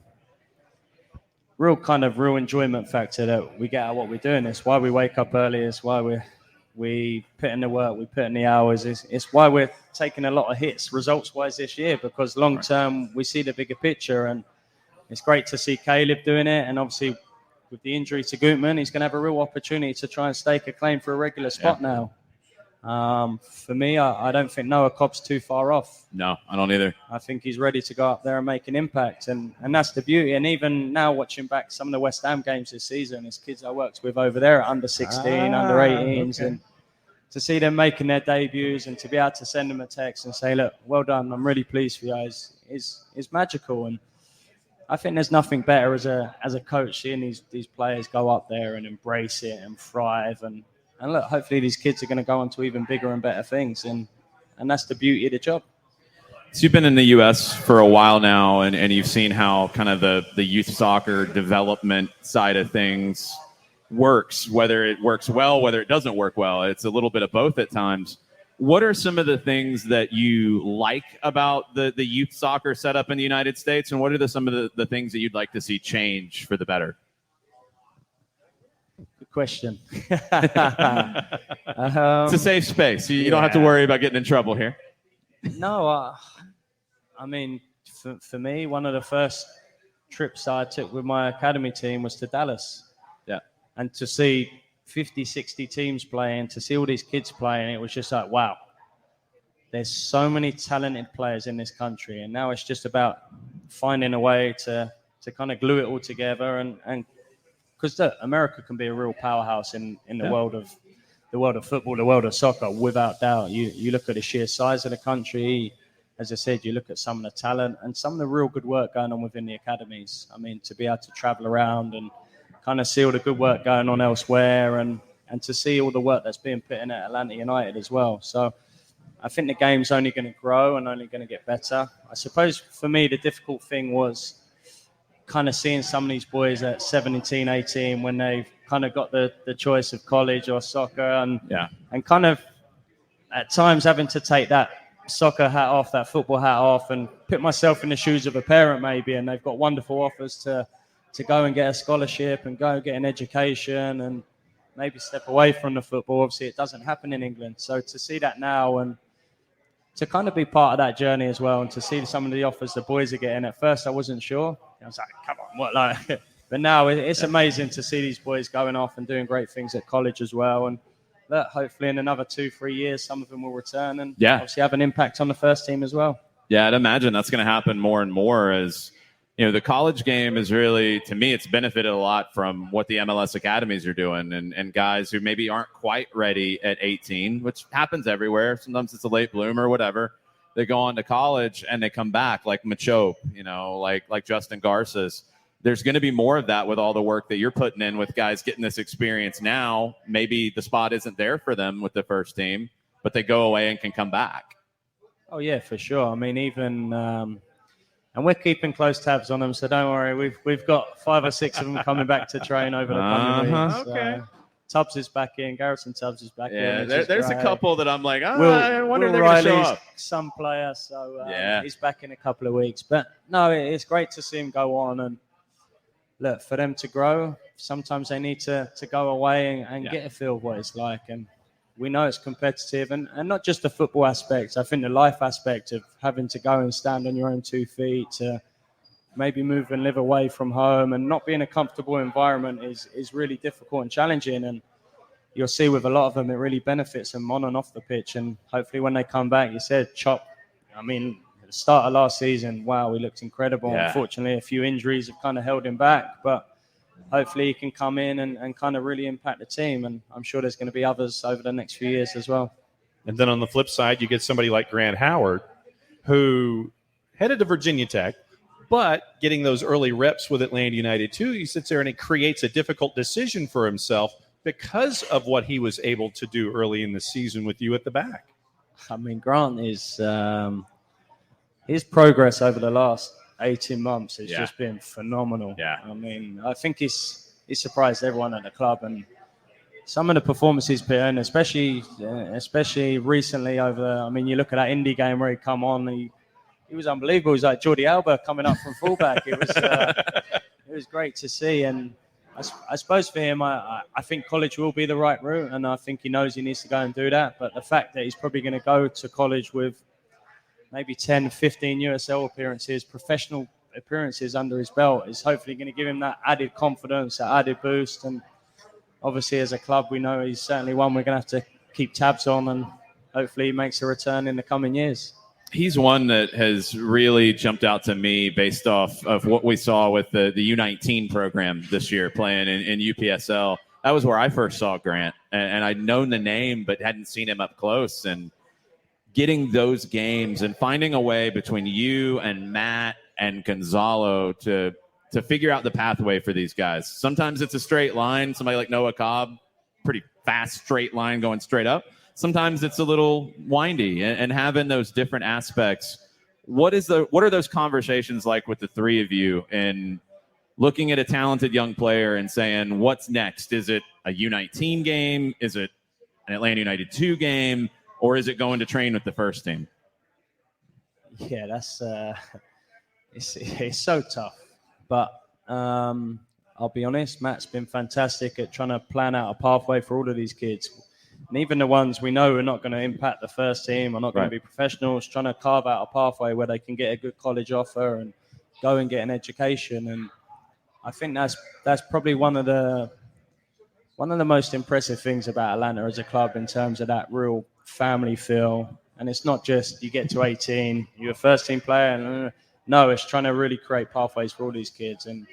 enjoyment factor that we get out of what we're doing. It's why we wake up early. It's why we put in the work, we put in the hours. It's why we're taking a lot of hits results-wise this year, because long-term we see the bigger picture, and it's great to see Caleb doing it. And obviously with the injury to Gutman, he's going to have a real opportunity to try and stake a claim for a regular spot now. For me, I don't think Noah Cobb's too far off. No, I don't either. I think he's ready to go up there and make an impact, and that's the beauty. And even now, watching back some of the West Ham games this season, there's kids I worked with over there at under 16, under 18s, and to see them making their debuts and to be able to send them a text and say, look, well done, I'm really pleased for you guys, is magical. And I think there's nothing better as a coach seeing these players go up there and embrace it and thrive. And look, hopefully these kids are going to go on to even bigger and better things. And that's the beauty of the job. So you've been in the U.S. for a while now, and you've seen how kind of the youth soccer development side of things works, whether it works well, whether it doesn't work well. It's a little bit of both at times. What are some of the things that you like about the youth soccer setup in the United States, and what are some of the things that you'd like to see change for the better? Good question. It's a safe space. You don't have to worry about getting in trouble here. No, I mean, for me, one of the first trips I took with my academy team was to Dallas. Yeah. And to see 50, 60 teams playing, to see all these kids playing, it was just like, wow. There's so many talented players in this country, and now it's just about finding a way to kind of glue it all together. And because America can be a real powerhouse in the world of football, the world of soccer, without doubt. You look at the sheer size of the country. As I said, you look at some of the talent and some of the real good work going on within the academies. I mean, to be able to travel around and kind of see all the good work going on elsewhere, and to see all the work that's being put in at Atlanta United as well. So I think the game's only going to grow and only going to get better. I suppose for me, the difficult thing was kind of seeing some of these boys at 17, 18 when they've kind of got the choice of college or soccer, and kind of at times having to take that soccer hat off, that football hat off, and put myself in the shoes of a parent maybe, and they've got wonderful offers to go and get a scholarship and go get an education and maybe step away from the football. Obviously, it doesn't happen in England. So to see that now and to kind of be part of that journey as well, and to see some of the offers the boys are getting. At first, I wasn't sure. I was like, come on, what? Like? But now it's amazing to see these boys going off and doing great things at college as well. And look, hopefully in another 2-3 years, some of them will return and obviously have an impact on the first team as well. Yeah, I'd imagine that's going to happen more and more as, the college game is really, to me, it's benefited a lot from what the MLS academies are doing, and guys who maybe aren't quite ready at 18, which happens everywhere. Sometimes it's a late bloomer or whatever. They go on to college and they come back like Machope, like Justin Garza's. There's going to be more of that with all the work that you're putting in with guys getting this experience now. Maybe the spot isn't there for them with the first team, but they go away and can come back. Oh, yeah, for sure. I mean, even and we're keeping close tabs on them, so don't worry. We've got 5 or 6 of them coming back to train over the coming weeks. Okay. Tubbs is back in. Garrison Tubbs is back in. Yeah, there's a couple that I'm like, I wonder if Will they're going to show Riley's up. some player, so he's back in a couple of weeks. But no, it's great to see him go on, and look, for them to grow, sometimes they need to go away and get a feel of what it's like. And we know it's competitive, and not just the football aspect. I think the life aspect of having to go and stand on your own 2 feet, to maybe move and live away from home and not be in a comfortable environment is really difficult and challenging. And, you'll see with a lot of them, it really benefits them on and off the pitch. And hopefully when they come back, you said Chop, I mean, at the start of last season, wow, he looked incredible. Yeah. Unfortunately, a few injuries have kind of held him back, but hopefully he can come in and kind of really impact the team. And I'm sure there's going to be others over the next few years as well. And then on the flip side, you get somebody like Grant Howard, who headed to Virginia Tech, but getting those early reps with Atlanta United too, he sits there and he creates a difficult decision for himself because of what he was able to do early in the season with you at the back. I mean, Grant is his progress over the last 18 months has just been phenomenal. Yeah. I mean, I think he's surprised everyone at the club, and some of the performances put in, especially recently I mean, you look at that Indy game where he come on, he was unbelievable. He was like Jordi Alba coming up from fullback. It was great to see, and I suppose for him, I think college will be the right route, and I think he knows he needs to go and do that. But the fact that he's probably going to go to college with maybe 10, 15 USL appearances, professional appearances under his belt is hopefully going to give him that added confidence, that added boost. And obviously as a club, we know he's certainly one we're going to have to keep tabs on, and hopefully he makes a return in the coming years. He's one that has really jumped out to me based off of what we saw with the U19 program this year playing in UPSL. That was where I first saw Grant, and I'd known the name but hadn't seen him up close. And getting those games and finding a way between you and Matt and Gonzalo to figure out the pathway for these guys. Sometimes it's a straight line. Somebody like Noah Cobb, pretty fast straight line going straight up. Sometimes it's a little windy, and having those different aspects. What are those conversations like with the three of you in looking at a talented young player and saying, what's next? Is it a U19 game? Is it an Atlanta United 2 game? Or is it going to train with the first team? Yeah, that's it's so tough. But I'll be honest, Matt's been fantastic at trying to plan out a pathway for all of these kids. And even the ones we know are not going to impact the first team, are not going to be professionals, trying to carve out a pathway where they can get a good college offer and go and get an education. And I think that's probably one of the most impressive things about Atlanta as a club in terms of that real family feel. And it's not just you get to 18, you're a first team player. And no, it's trying to really create pathways for all these kids. And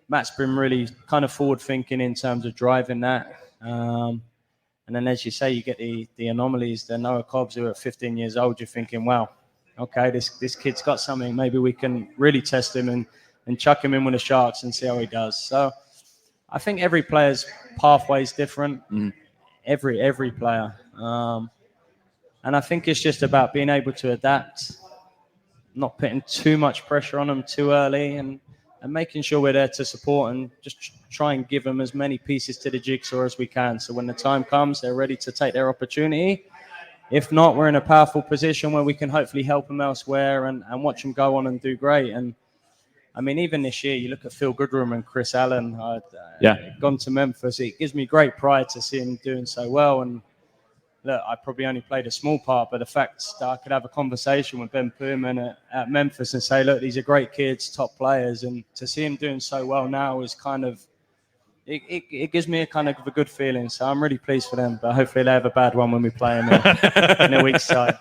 Matt's been really kind of forward thinking in terms of driving that. And then, as you say, you get the anomalies, the Noah Cobbs who are 15 years old. You're thinking, wow, okay, this kid's got something. Maybe we can really test him and chuck him in with the Sharks and see how he does. So I think every player's pathway is different, every player. And I think it's just about being able to adapt, not putting too much pressure on them too early, and making sure we're there to support and just try and give them as many pieces to the jigsaw as we can. So when the time comes, they're ready to take their opportunity. If not, we're in a powerful position where we can hopefully help them elsewhere and watch them go on and do great. And I mean, even this year, you look at Phil Goodrum and Chris Allen, gone to Memphis. It gives me great pride to see him doing so well. And look, I probably only played a small part, but the fact that I could have a conversation with Ben Pullman at Memphis and say, look, these are great kids, top players, and to see him doing so well now is kind of, it gives me a kind of a good feeling. So I'm really pleased for them, but hopefully they have a bad one when we play them in a week's time.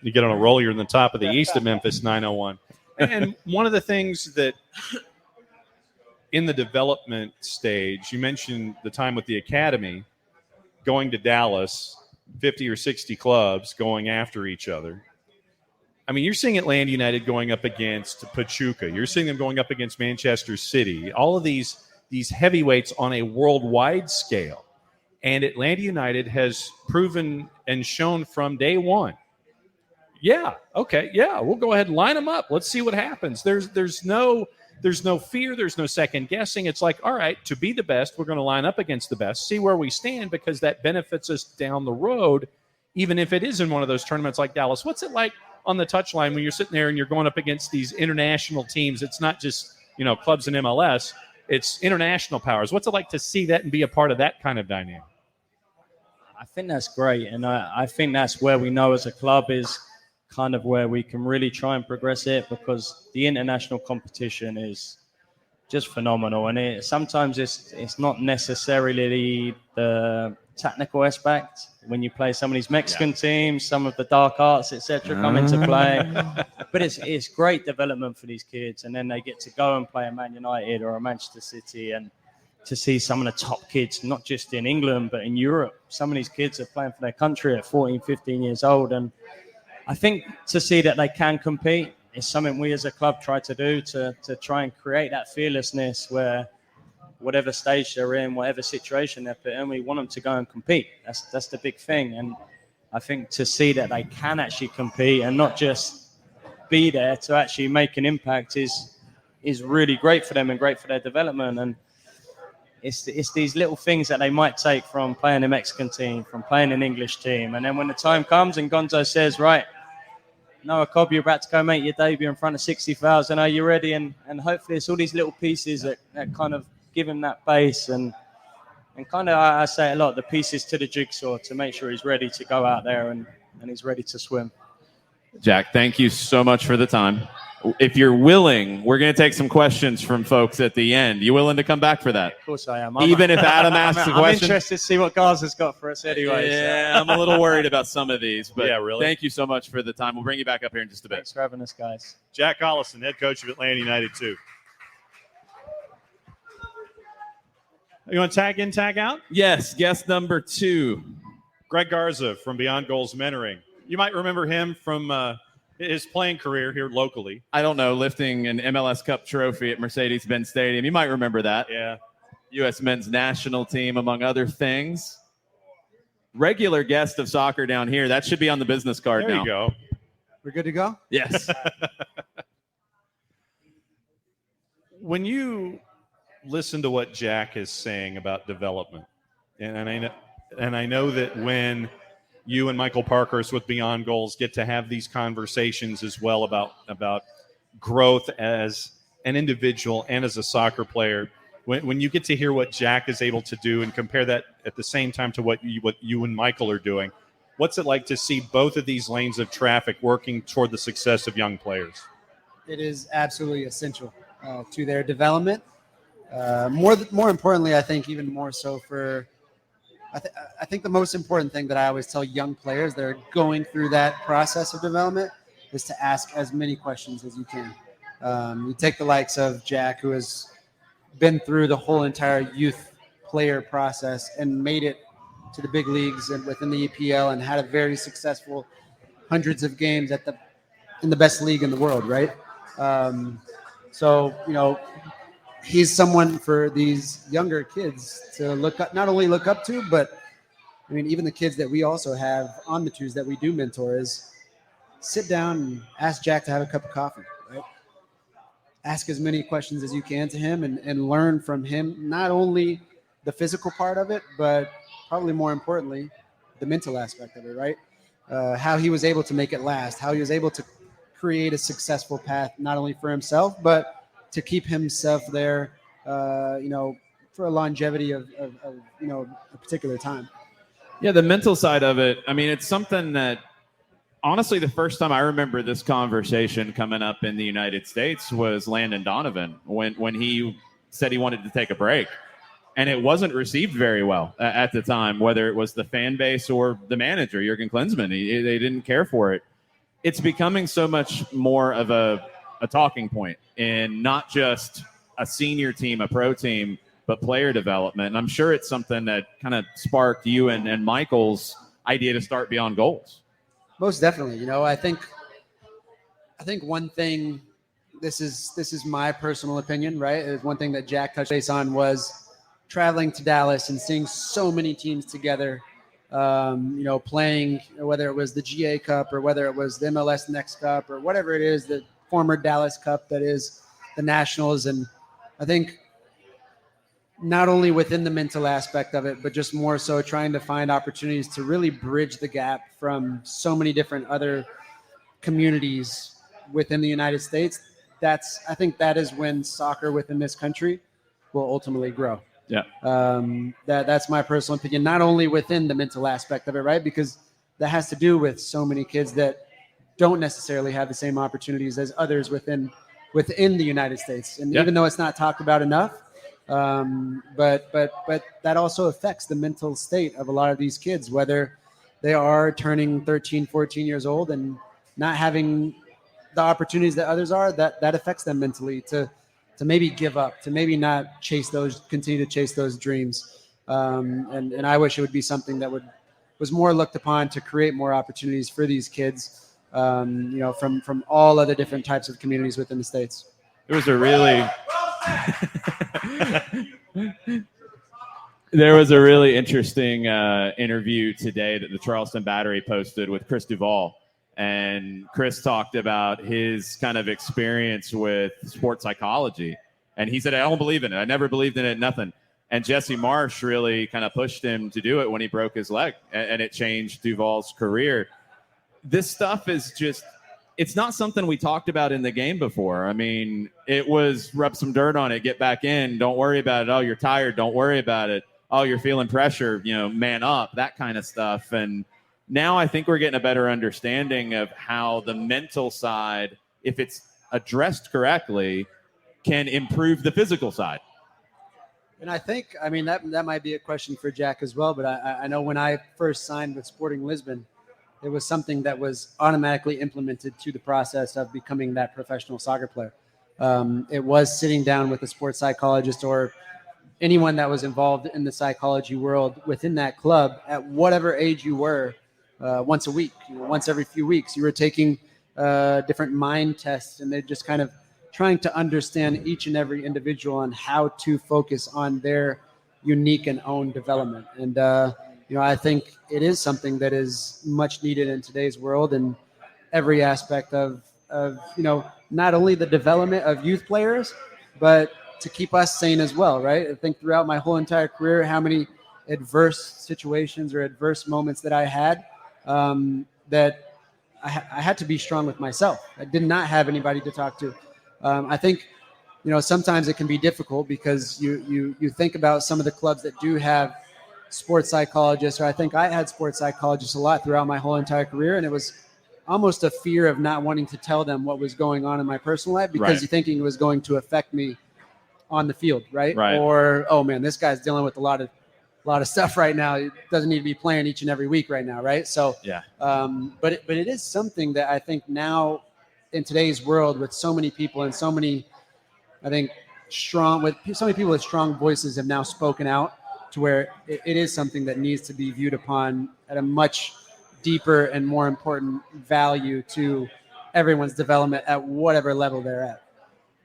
You get on a roll, you're in the top of the East at Memphis, 901. And one of the things that in the development stage, you mentioned the time with the academy, going to Dallas, 50 or 60 clubs going after each other. I mean, you're seeing Atlanta United going up against Pachuca. You're seeing them going up against Manchester City. All of these heavyweights on a worldwide scale. And Atlanta United has proven and shown from day one, we'll go ahead and line them up. Let's see what happens. There's no fear. There's no second guessing. It's like, all right, to be the best, we're going to line up against the best, see where we stand, because that benefits us down the road, even if it is in one of those tournaments like Dallas. What's it like on the touchline when you're sitting there and you're going up against these international teams? It's not just, clubs in MLS. It's international powers. What's it like to see that and be a part of that kind of dynamic? I think that's great. And I think that's where we know as a club is kind of where we can really try and progress it, because the international competition is just phenomenal. And sometimes it's not necessarily the technical aspect. When you play some of these Mexican teams, some of the dark arts, etc., come into play. But it's great development for these kids. And then they get to go and play at Man United or a Manchester City, and to see some of the top kids, not just in England, but in Europe. Some of these kids are playing for their country at 14, 15 years old. And I think to see that they can compete is something we as a club try to do, to try and create that fearlessness where whatever stage they're in, whatever situation they're put in, we want them to go and compete. That's the big thing. And I think to see that they can actually compete and not just be there to actually make an impact is really great for them and great for their development. And it's these little things that they might take from playing a Mexican team, from playing an English team. And then when the time comes and Gonzo says, right, Noah Cobb, you're about to go make your debut in front of 60,000. Are you ready? And hopefully it's all these little pieces that kind of give him that base and kind of, I say a lot, the pieces to the jigsaw to make sure he's ready to go out there and he's ready to swim. Jack, thank you so much for the time. If you're willing, we're going to take some questions from folks at the end. You willing to come back for that? Of course I am. Even if Adam asks a question? I'm interested to see what Garza's got for us anyway. Yeah, I'm a little worried about some of these. But yeah, really. Thank you so much for the time. We'll bring you back up here in just a bit. Thanks for having us, guys. Jack Collison, head coach of Atlanta United 2. You want to tag in, tag out? Yes, guest number 2. Greg Garza from Beyond Goals Mentoring. You might remember him from his playing career here locally. I don't know, lifting an MLS Cup trophy at Mercedes-Benz Stadium. You might remember that. Yeah. U.S. men's national team, among other things. Regular guest of soccer down here. That should be on the business card now. There you go. We're good to go? Yes. When you listen to what Jack is saying about development, and I know that when you and Michael Parkhurst with Beyond Goals get to have these conversations as well about growth as an individual and as a soccer player. When you get to hear what Jack is able to do and compare that at the same time to what you and Michael are doing, what's it like to see both of these lanes of traffic working toward the success of young players? It is absolutely essential to their development. More importantly, I think even more so for I think the most important thing that I always tell young players that are going through that process of development is to ask as many questions as you can. You take the likes of Jack, who has been through the whole entire youth player process and made it to the big leagues and within the EPL and had a very successful hundreds of games in the best league in the world, right? So, he's someone for these younger kids to not only look up to, but I mean, even the kids that we also have on the twos that we do mentor is sit down and ask Jack to have a cup of coffee, right? Ask as many questions as you can to him and learn from him, not only the physical part of it, but probably more importantly, the mental aspect of it, right? How he was able to make it last, how he was able to create a successful path, not only for himself, but to keep himself there, for a longevity of a particular time. Yeah, the mental side of it. I mean, it's something that, honestly, the first time I remember this conversation coming up in the United States was Landon Donovan when he said he wanted to take a break. And it wasn't received very well at the time, whether it was the fan base or the manager, Jurgen Klinsmann. They didn't care for it. It's becoming so much more of a talking point in not just a senior team, a pro team, but player development. And I'm sure it's something that kind of sparked you and Michael's idea to start Beyond Goals. Most definitely. I think one thing, this is my personal opinion, right? Is one thing that Jack touched base on was traveling to Dallas and seeing so many teams together, playing, whether it was the GA Cup or whether it was the MLS Next Cup or whatever it is, the former Dallas Cup that is the Nationals. And I think not only within the mental aspect of it, but just more so trying to find opportunities to really bridge the gap from so many different other communities within the United States. I think that is when soccer within this country will ultimately grow. Yeah. That's my personal opinion, not only within the mental aspect of it, right? Because that has to do with so many kids that don't necessarily have the same opportunities as others within within the United States. And even though it's not talked about enough, but that also affects the mental state of a lot of these kids, whether they are turning 13, 14 years old and not having the opportunities that others are, that affects them mentally to maybe give up, to maybe not continue to chase those dreams. And I wish it would be something that was more looked upon to create more opportunities for these kids, from all other different types of communities within the States. It was a really There was a really interesting interview today that the Charleston Battery posted with Chris Duvall. And Chris talked about his kind of experience with sports psychology. And he said, I don't believe in it. I never believed in it, nothing. And Jesse Marsh really kind of pushed him to do it when he broke his leg. And it changed Duvall's career. This stuff is just, it's not something we talked about in the game before. I mean, it was rub some dirt on it, get back in, don't worry about it. Oh, you're tired, don't worry about it. Oh, you're feeling pressure, man up, that kind of stuff. And now I think we're getting a better understanding of how the mental side, if it's addressed correctly, can improve the physical side. And I think, that might be a question for Jack as well. But I know when I first signed with Sporting Lisbon, it was something that was automatically implemented to the process of becoming that professional soccer player. It was sitting down with a sports psychologist or anyone that was involved in the psychology world within that club at whatever age you were, once a week, once every few weeks. You were taking different mind tests, and they're just kind of trying to understand each and every individual on how to focus on their unique and own development. And, I think it is something that is much needed in today's world, and every aspect of not only the development of youth players, but to keep us sane as well, right? I think throughout my whole entire career, how many adverse situations or adverse moments that I had, that I had to be strong with myself. I did not have anybody to talk to. I think, sometimes it can be difficult because you think about some of the clubs that do have sports psychologists, or I think I had sports psychologists a lot throughout my whole entire career, and it was almost a fear of not wanting to tell them what was going on in my personal life because you're thinking it was going to affect me on the field, right? Or, oh man, this guy's dealing with a lot of stuff right now. He doesn't need to be playing each and every week right now, right? So, but it is something that I think now in today's world with so many people and so many, I think, so many people with strong voices have now spoken out to where it is something that needs to be viewed upon at a much deeper and more important value to everyone's development at whatever level they're at.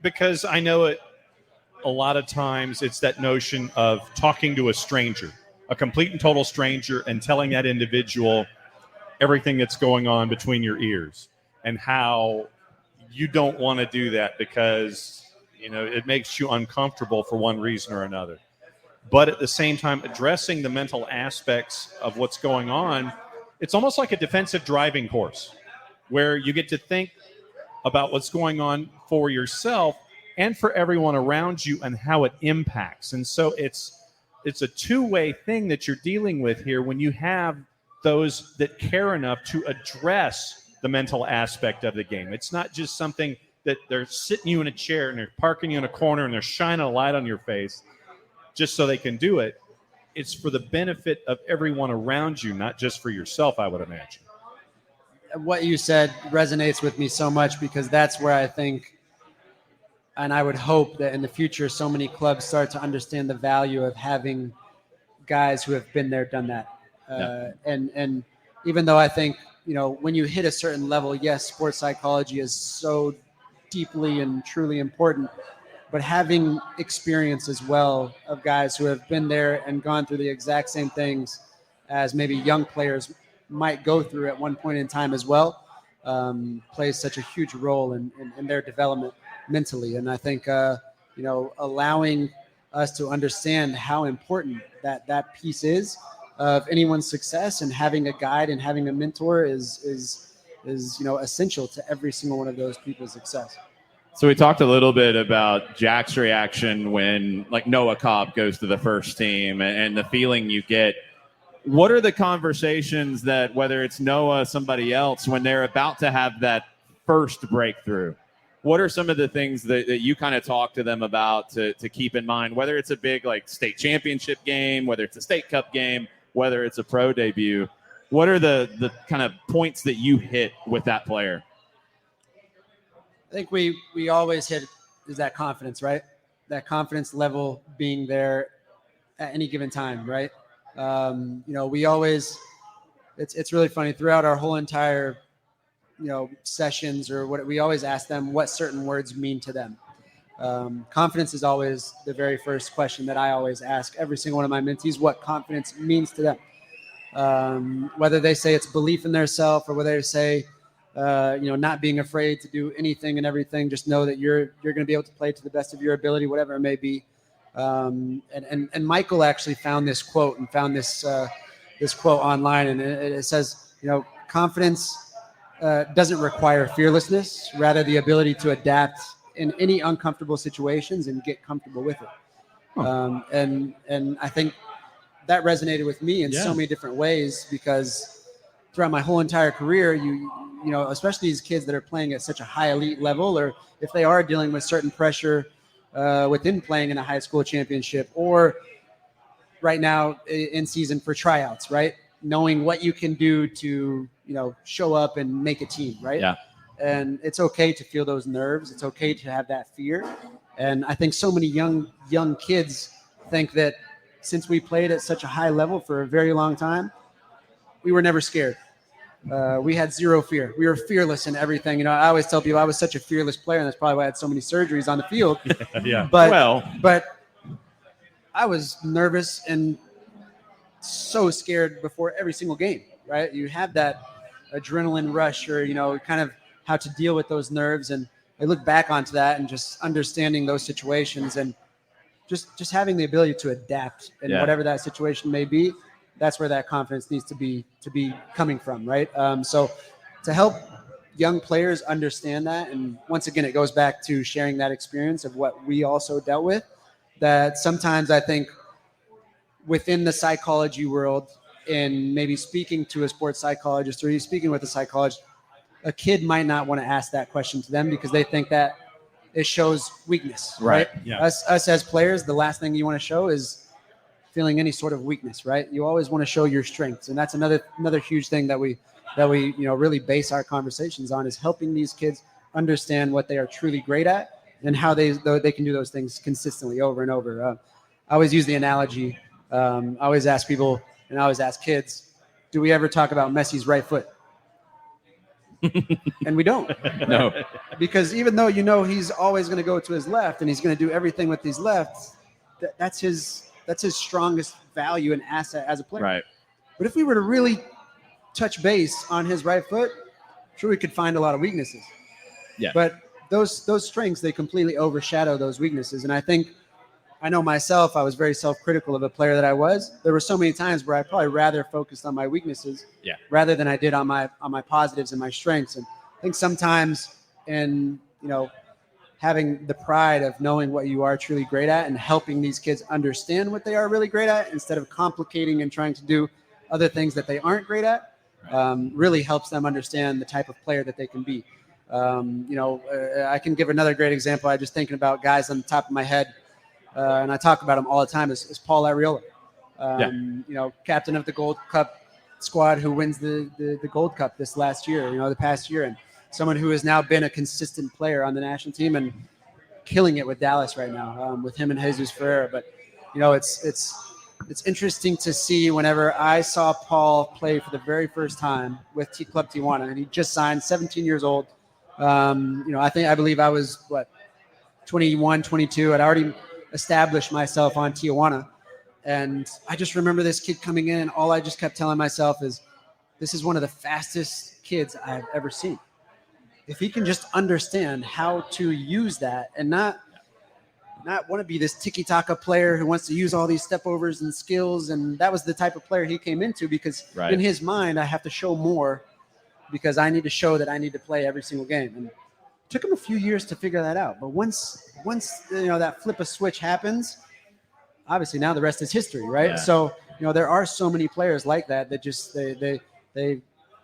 Because I know it, a lot of times it's that notion of talking to a stranger, a complete and total stranger, and telling that individual everything that's going on between your ears, and how you don't want to do that because, it makes you uncomfortable for one reason or another. But at the same time, addressing the mental aspects of what's going on, it's almost like a defensive driving course where you get to think about what's going on for yourself and for everyone around you and how it impacts. And so it's a two-way thing that you're dealing with here when you have those that care enough to address the mental aspect of the game. It's not just something that they're sitting you in a chair and they're parking you in a corner and they're shining a light on your face just so they can do it. It's for the benefit of everyone around you, not just for yourself, I would imagine. What you said resonates with me so much because that's where I think, and I would hope that in the future, so many clubs start to understand the value of having guys who have been there, done that. And even though I think, when you hit a certain level, yes, sports psychology is so deeply and truly important, but having experience as well of guys who have been there and gone through the exact same things as maybe young players might go through at one point in time as well, plays such a huge role in their development mentally. And I think, allowing us to understand how important that piece is of anyone's success, and having a guide and having a mentor is essential to every single one of those people's success. So we talked a little bit about Jack's reaction when Noah Cobb goes to the first team and the feeling you get. What are the conversations that, whether it's Noah, somebody else, when they're about to have that first breakthrough, what are some of the things that you kind of talk to them about to keep in mind, whether it's a big like state championship game, whether it's a state cup game, whether it's a pro debut? What are the kind of points that you hit with that player? I think we always hit is that confidence, right? That confidence level being there at any given time, right? We always, it's really funny throughout our whole entire, sessions or what, we always ask them what certain words mean to them. Confidence is always the very first question that I always ask every single one of my mentees, what confidence means to them. Whether they say it's belief in their self or whether they say, not being afraid to do anything and everything, just know that you're going to be able to play to the best of your ability, whatever it may be. And Michael actually found this quote and found this quote online, and it says, confidence doesn't require fearlessness, rather the ability to adapt in any uncomfortable situations and get comfortable with it. And I think that resonated with me in so many different ways, because throughout my whole entire career, especially these kids that are playing at such a high elite level, or if they are dealing with certain pressure within playing in a high school championship, or right now in season for tryouts, right? Knowing what you can do to, show up and make a team, right? Yeah. And it's okay to feel those nerves. It's okay to have that fear. And I think so many young kids think that since we played at such a high level for a very long time, we were never scared. We had zero fear. We were fearless in everything. I always tell people I was such a fearless player, and that's probably why I had so many surgeries on the field. Yeah. But I was nervous and so scared before every single game, right? You have that adrenaline rush, or, kind of how to deal with those nerves. And I look back onto that and just understanding those situations and just having the ability to adapt in whatever that situation may be. That's where that confidence needs to be coming from, right? So to help young players understand that, and once again, it goes back to sharing that experience of what we also dealt with, that sometimes I think within the psychology world, and maybe speaking to a sports psychologist or you speaking with a psychologist, a kid might not want to ask that question to them because they think that it shows weakness, right? Yeah. Us as players, the last thing you want to show is feeling any sort of weakness, right? You always want to show your strengths, and that's another huge thing that we really base our conversations on, is helping these kids understand what they are truly great at and how they can do those things consistently over and over. I always use the analogy. I always ask people, and I always ask kids, do we ever talk about Messi's right foot? And we don't. No. Because even though he's always going to go to his left and he's going to do everything with his left, that's his strongest value and asset as a player. Right. But if we were to really touch base on his right foot, I'm sure we could find a lot of weaknesses. Yeah. But those strengths, they completely overshadow those weaknesses. And I know myself, I was very self-critical of a player that I was. There were so many times where I probably rather focused on my weaknesses rather than I did on my positives and my strengths. And I think sometimes in, having the pride of knowing what you are truly great at and helping these kids understand what they are really great at instead of complicating and trying to do other things that they aren't great at, really helps them understand the type of player that they can be. I can give another great example. I'm just thinking about guys on the top of my head, and I talk about him all the time, is Paul Arriola. Captain of the Gold Cup squad who wins the Gold Cup this last year, the past year, and someone who has now been a consistent player on the national team and killing it with Dallas right now, with him and Jesus Ferreira. But, it's interesting to see whenever I saw Paul play for the very first time with Club Tijuana, and he just signed, 17 years old. I believe I was 21, 22. I'd already established myself on Tijuana. And I just remember this kid coming in, and all I just kept telling myself is, this is one of the fastest kids I've ever seen. If he can just understand how to use that and not want to be this tiki-taka player who wants to use all these step-overs and skills. And that was the type of player he came into, because in his mind, I have to show more because I need to show that I need to play every single game. And it took him a few years to figure that out. But once that flip of switch happens, obviously now the rest is history, right? Yeah. So, there are so many players like that just they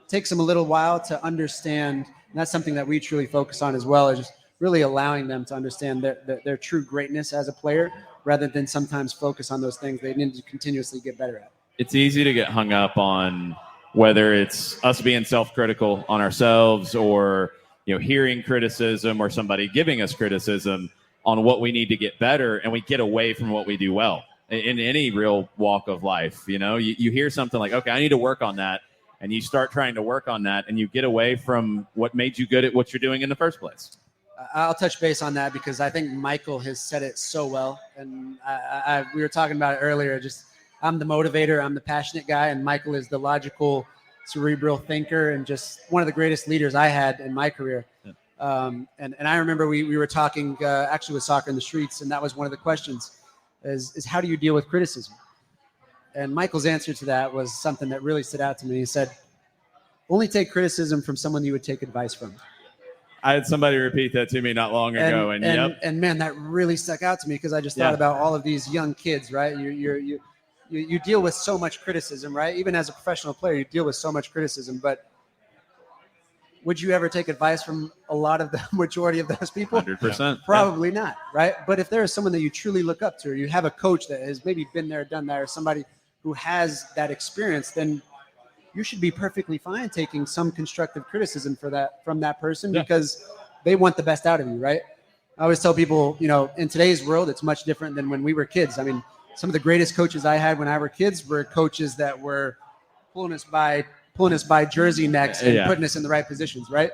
takes them a little while to understand. And that's something that we truly focus on as well, is just really allowing them to understand their true greatness as a player, rather than sometimes focus on those things they need to continuously get better at. It's easy to get hung up on whether it's us being self-critical on ourselves, or hearing criticism, or somebody giving us criticism on what we need to get better, and we get away from what we do well in any real walk of life. You hear something like, okay, I need to work on that, and you start trying to work on that, and you get away from what made you good at what you're doing in the first place. I'll touch base on that because I think Michael has said it so well, and we were talking about it earlier. Just I'm the motivator, I'm the passionate guy, and Michael is the logical, cerebral thinker, and just one of the greatest leaders I had in my career. Yeah. And I remember we were talking actually with Soccer in the Streets, and that was one of the questions is how do you deal with criticism? And Michael's answer to that was something that really stood out to me. He said, only take criticism from someone you would take advice from. I had somebody repeat that to me not long ago, and man, that really stuck out to me because I just thought about all of these young kids, right? You deal with so much criticism, right? Even as a professional player, you deal with so much criticism, but would you ever take advice from a lot of the majority of those people? 100%. Probably not, right? But if there is someone that you truly look up to, or you have a coach that has maybe been there, done that, or somebody who has that experience, then you should be perfectly fine taking some constructive criticism from that person because they want the best out of you, right? I always tell people, in today's world, it's much different than when we were kids. I mean, some of the greatest coaches I had when I were kids were coaches that were pulling us by jersey necks and putting us in the right positions, right?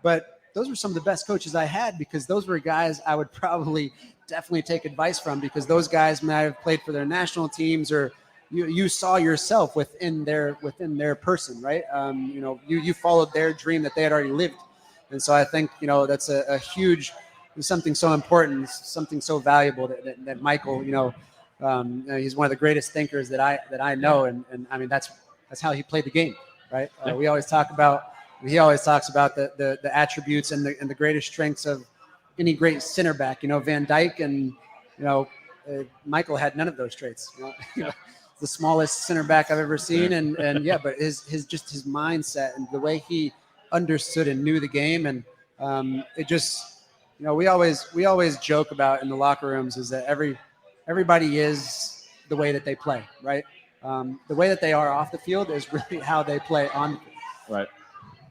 But those were some of the best coaches I had because those were guys I would probably definitely take advice from because those guys might have played for their national teams, or you saw yourself within their person, right? You followed their dream that they had already lived. And so I think, that's a huge, something so important, something so valuable that Michael, he's one of the greatest thinkers that I know. And I mean, that's how he played the game, right? He always talks about the attributes and the greatest strengths of any great center back, Van Dijk, and, Michael had none of those traits, the smallest center back I've ever seen. But his mindset and the way he understood and knew the game. And it just, we always joke about in the locker rooms is that everybody is the way that they play, right? The way that they are off the field is really how they play on the field. Right.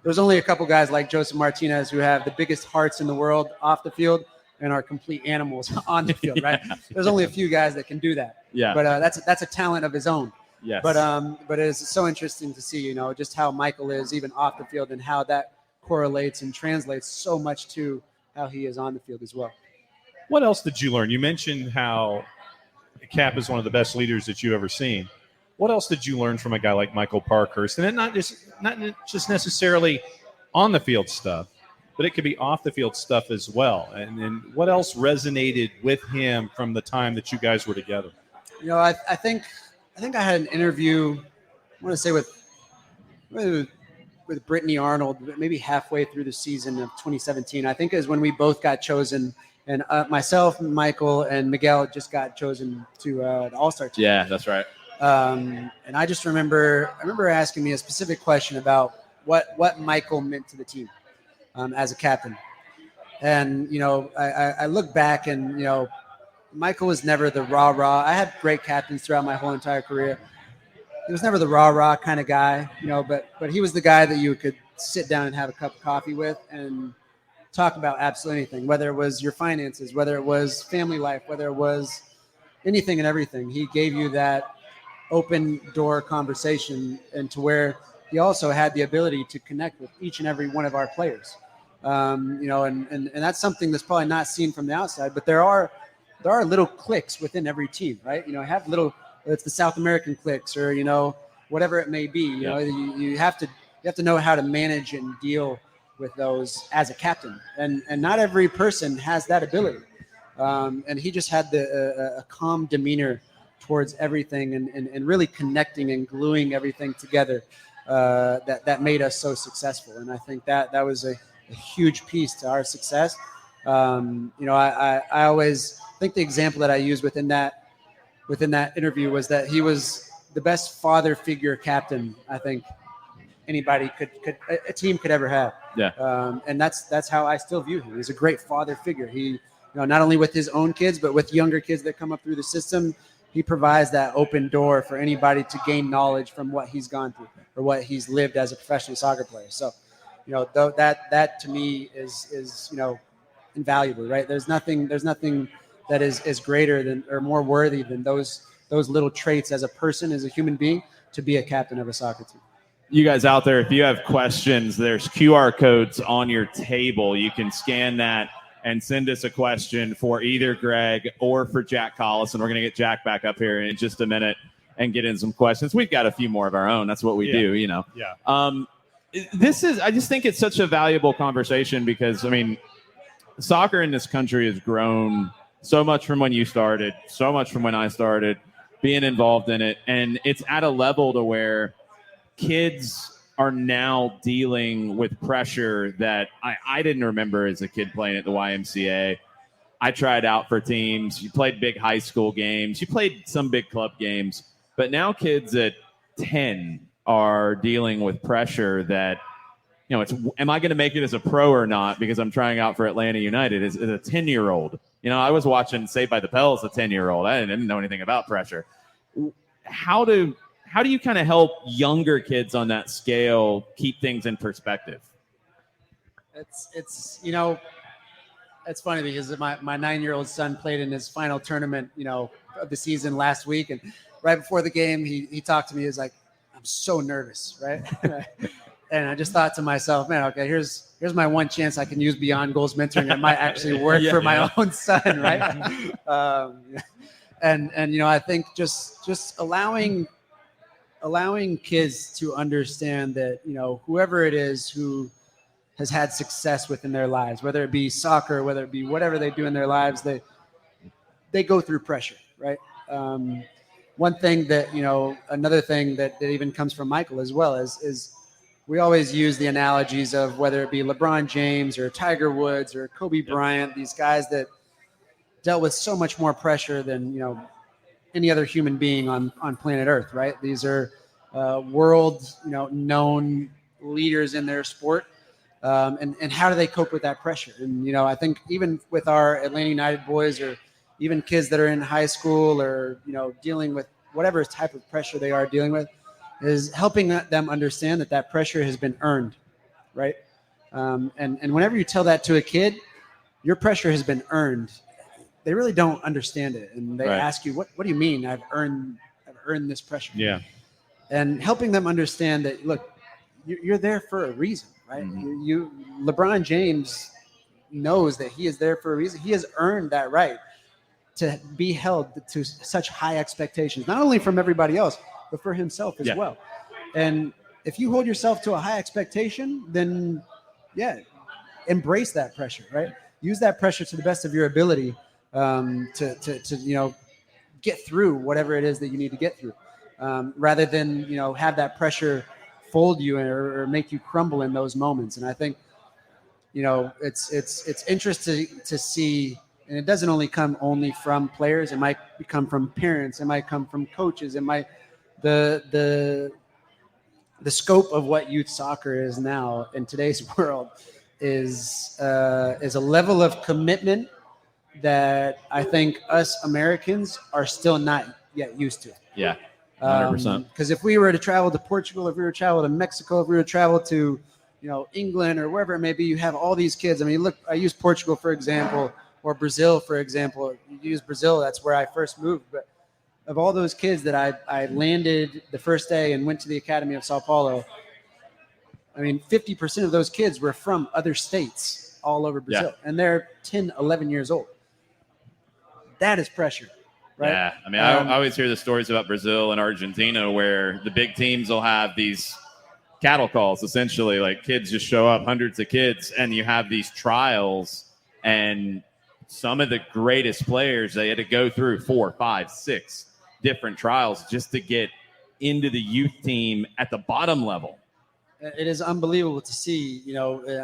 There's only a couple guys like Joseph Martinez who have the biggest hearts in the world off the field and are complete animals on the field, right? There's only a few guys that can do that. Yeah. But that's a talent of his own. Yes. But it's so interesting to see, just how Michael is even off the field and how that correlates and translates so much to how he is on the field as well. What else did you learn? You mentioned how Cap is one of the best leaders that you've ever seen. What else did you learn from a guy like Michael Parkhurst? And then not just necessarily on the field stuff, but it could be off the field stuff as well. And then what else resonated with him from the time that you guys were together? I think I had an interview, I want to say with Brittany Arnold, maybe halfway through the season of 2017. I think is when we both got chosen, and myself, Michael, and Miguel just got chosen to the All-Star team. Yeah, that's right. And I just remember asking me a specific question about what Michael meant to the team as a captain. And, I look back and, Michael was never the rah-rah. I had great captains throughout my whole entire career. He was never the rah-rah kind of guy, but he was the guy that you could sit down and have a cup of coffee with and talk about absolutely anything, whether it was your finances, whether it was family life, whether it was anything and everything. He gave you that open door conversation, and to where he also had the ability to connect with each and every one of our players. And that's something that's probably not seen from the outside, but there are little cliques within every team, right? Have little, it's the South American cliques or, whatever it may be, you have to know how to manage and deal with those as a captain. And not every person has that ability. And he just had a calm demeanor towards everything and really connecting and gluing everything together that made us so successful. And I think that was a huge piece to our success. I always think the example that I used within that interview was that he was the best father figure captain, I think, anybody a team could ever have. Yeah. And that's how I still view him. He's a great father figure. He, not only with his own kids, but with younger kids that come up through the system, he provides that open door for anybody to gain knowledge from what he's gone through or what he's lived as a professional soccer player. So, that to me is invaluable, right? There's nothing that is greater than or more worthy than those little traits as a person, as a human being, to be a captain of a soccer team. You guys out there, if you have questions, there's QR codes on your table. You can scan that and send us a question for either Greg or for Jack Collison. We're going to get Jack back up here in just a minute and get in some questions. We've got a few more of our own. That's what we do, Yeah. I just think it's such a valuable conversation because, soccer in this country has grown so much from when you started, so much from when I started being involved in it. And it's at a level to where kids are now dealing with pressure that I didn't remember as a kid playing at the YMCA. I tried out for teams. You played big high school games. You played some big club games. But now kids at 10 are dealing with pressure that, it's, am I going to make it as a pro or not because I'm trying out for Atlanta United as a 10-year-old. I was watching Saved by the Bell as a 10-year-old. I didn't know anything about pressure. How do you kind of help younger kids on that scale keep things in perspective? It's funny because my 9-year-old son played in his final tournament, of the season last week. And right before the game, he talked to me. He was like, I'm so nervous, right? And I just thought to myself, man, okay, here's my one chance I can use beyond goals mentoring. It might actually work for my own son, right? And I think just allowing kids to understand that, whoever it is who has had success within their lives, whether it be soccer, whether it be whatever they do in their lives, they go through pressure, right? One thing that, another thing that even comes from Michael as well is we always use the analogies of whether it be LeBron James or Tiger Woods or Kobe Bryant, these guys that dealt with so much more pressure than, any other human being on planet Earth, right? These are world, known leaders in their sport. And how do they cope with that pressure? And, I think even with our Atlanta United boys or even kids that are in high school or, dealing with whatever type of pressure they are dealing with, is helping them understand that pressure has been earned, right? And whenever you tell that to a kid, your pressure has been earned, they really don't understand it. And they ask you, what do you mean I've earned this pressure? Yeah. And helping them understand that, look, you're there for a reason, right? Mm-hmm. LeBron James knows that he is there for a reason. He has earned that right to be held to such high expectations, not only from everybody else, but for himself as well. And if you hold yourself to a high expectation, then embrace that pressure, right? Use that pressure to the best of your ability to get through whatever it is that you need to get through, rather than have that pressure fold you or make you crumble in those moments. And I think it's interesting to see, and it doesn't only come from players. It might come from parents. It might come from coaches. It might the scope of what youth soccer is now in today's world is a level of commitment that I think us Americans are still not yet used to. Yeah, 100%. Because if we were to travel to Portugal, if we were to travel to Mexico, if we were to travel to England or wherever it may be, you have all these kids. I mean, look, I use Portugal for example, or Brazil for example. You use Brazil, that's where I first moved, but of all those kids that I landed the first day and went to the Academy of Sao Paulo, 50% of those kids were from other states all over Brazil. Yeah. And they're 10, 11 years old. That is pressure, right? Yeah. I always hear the stories about Brazil and Argentina where the big teams will have these cattle calls, essentially. Like kids just show up, hundreds of kids, and you have these trials. And some of the greatest players, they had to go through 4, 5, 6 different trials just to get into the youth team at the bottom level. It is unbelievable to see.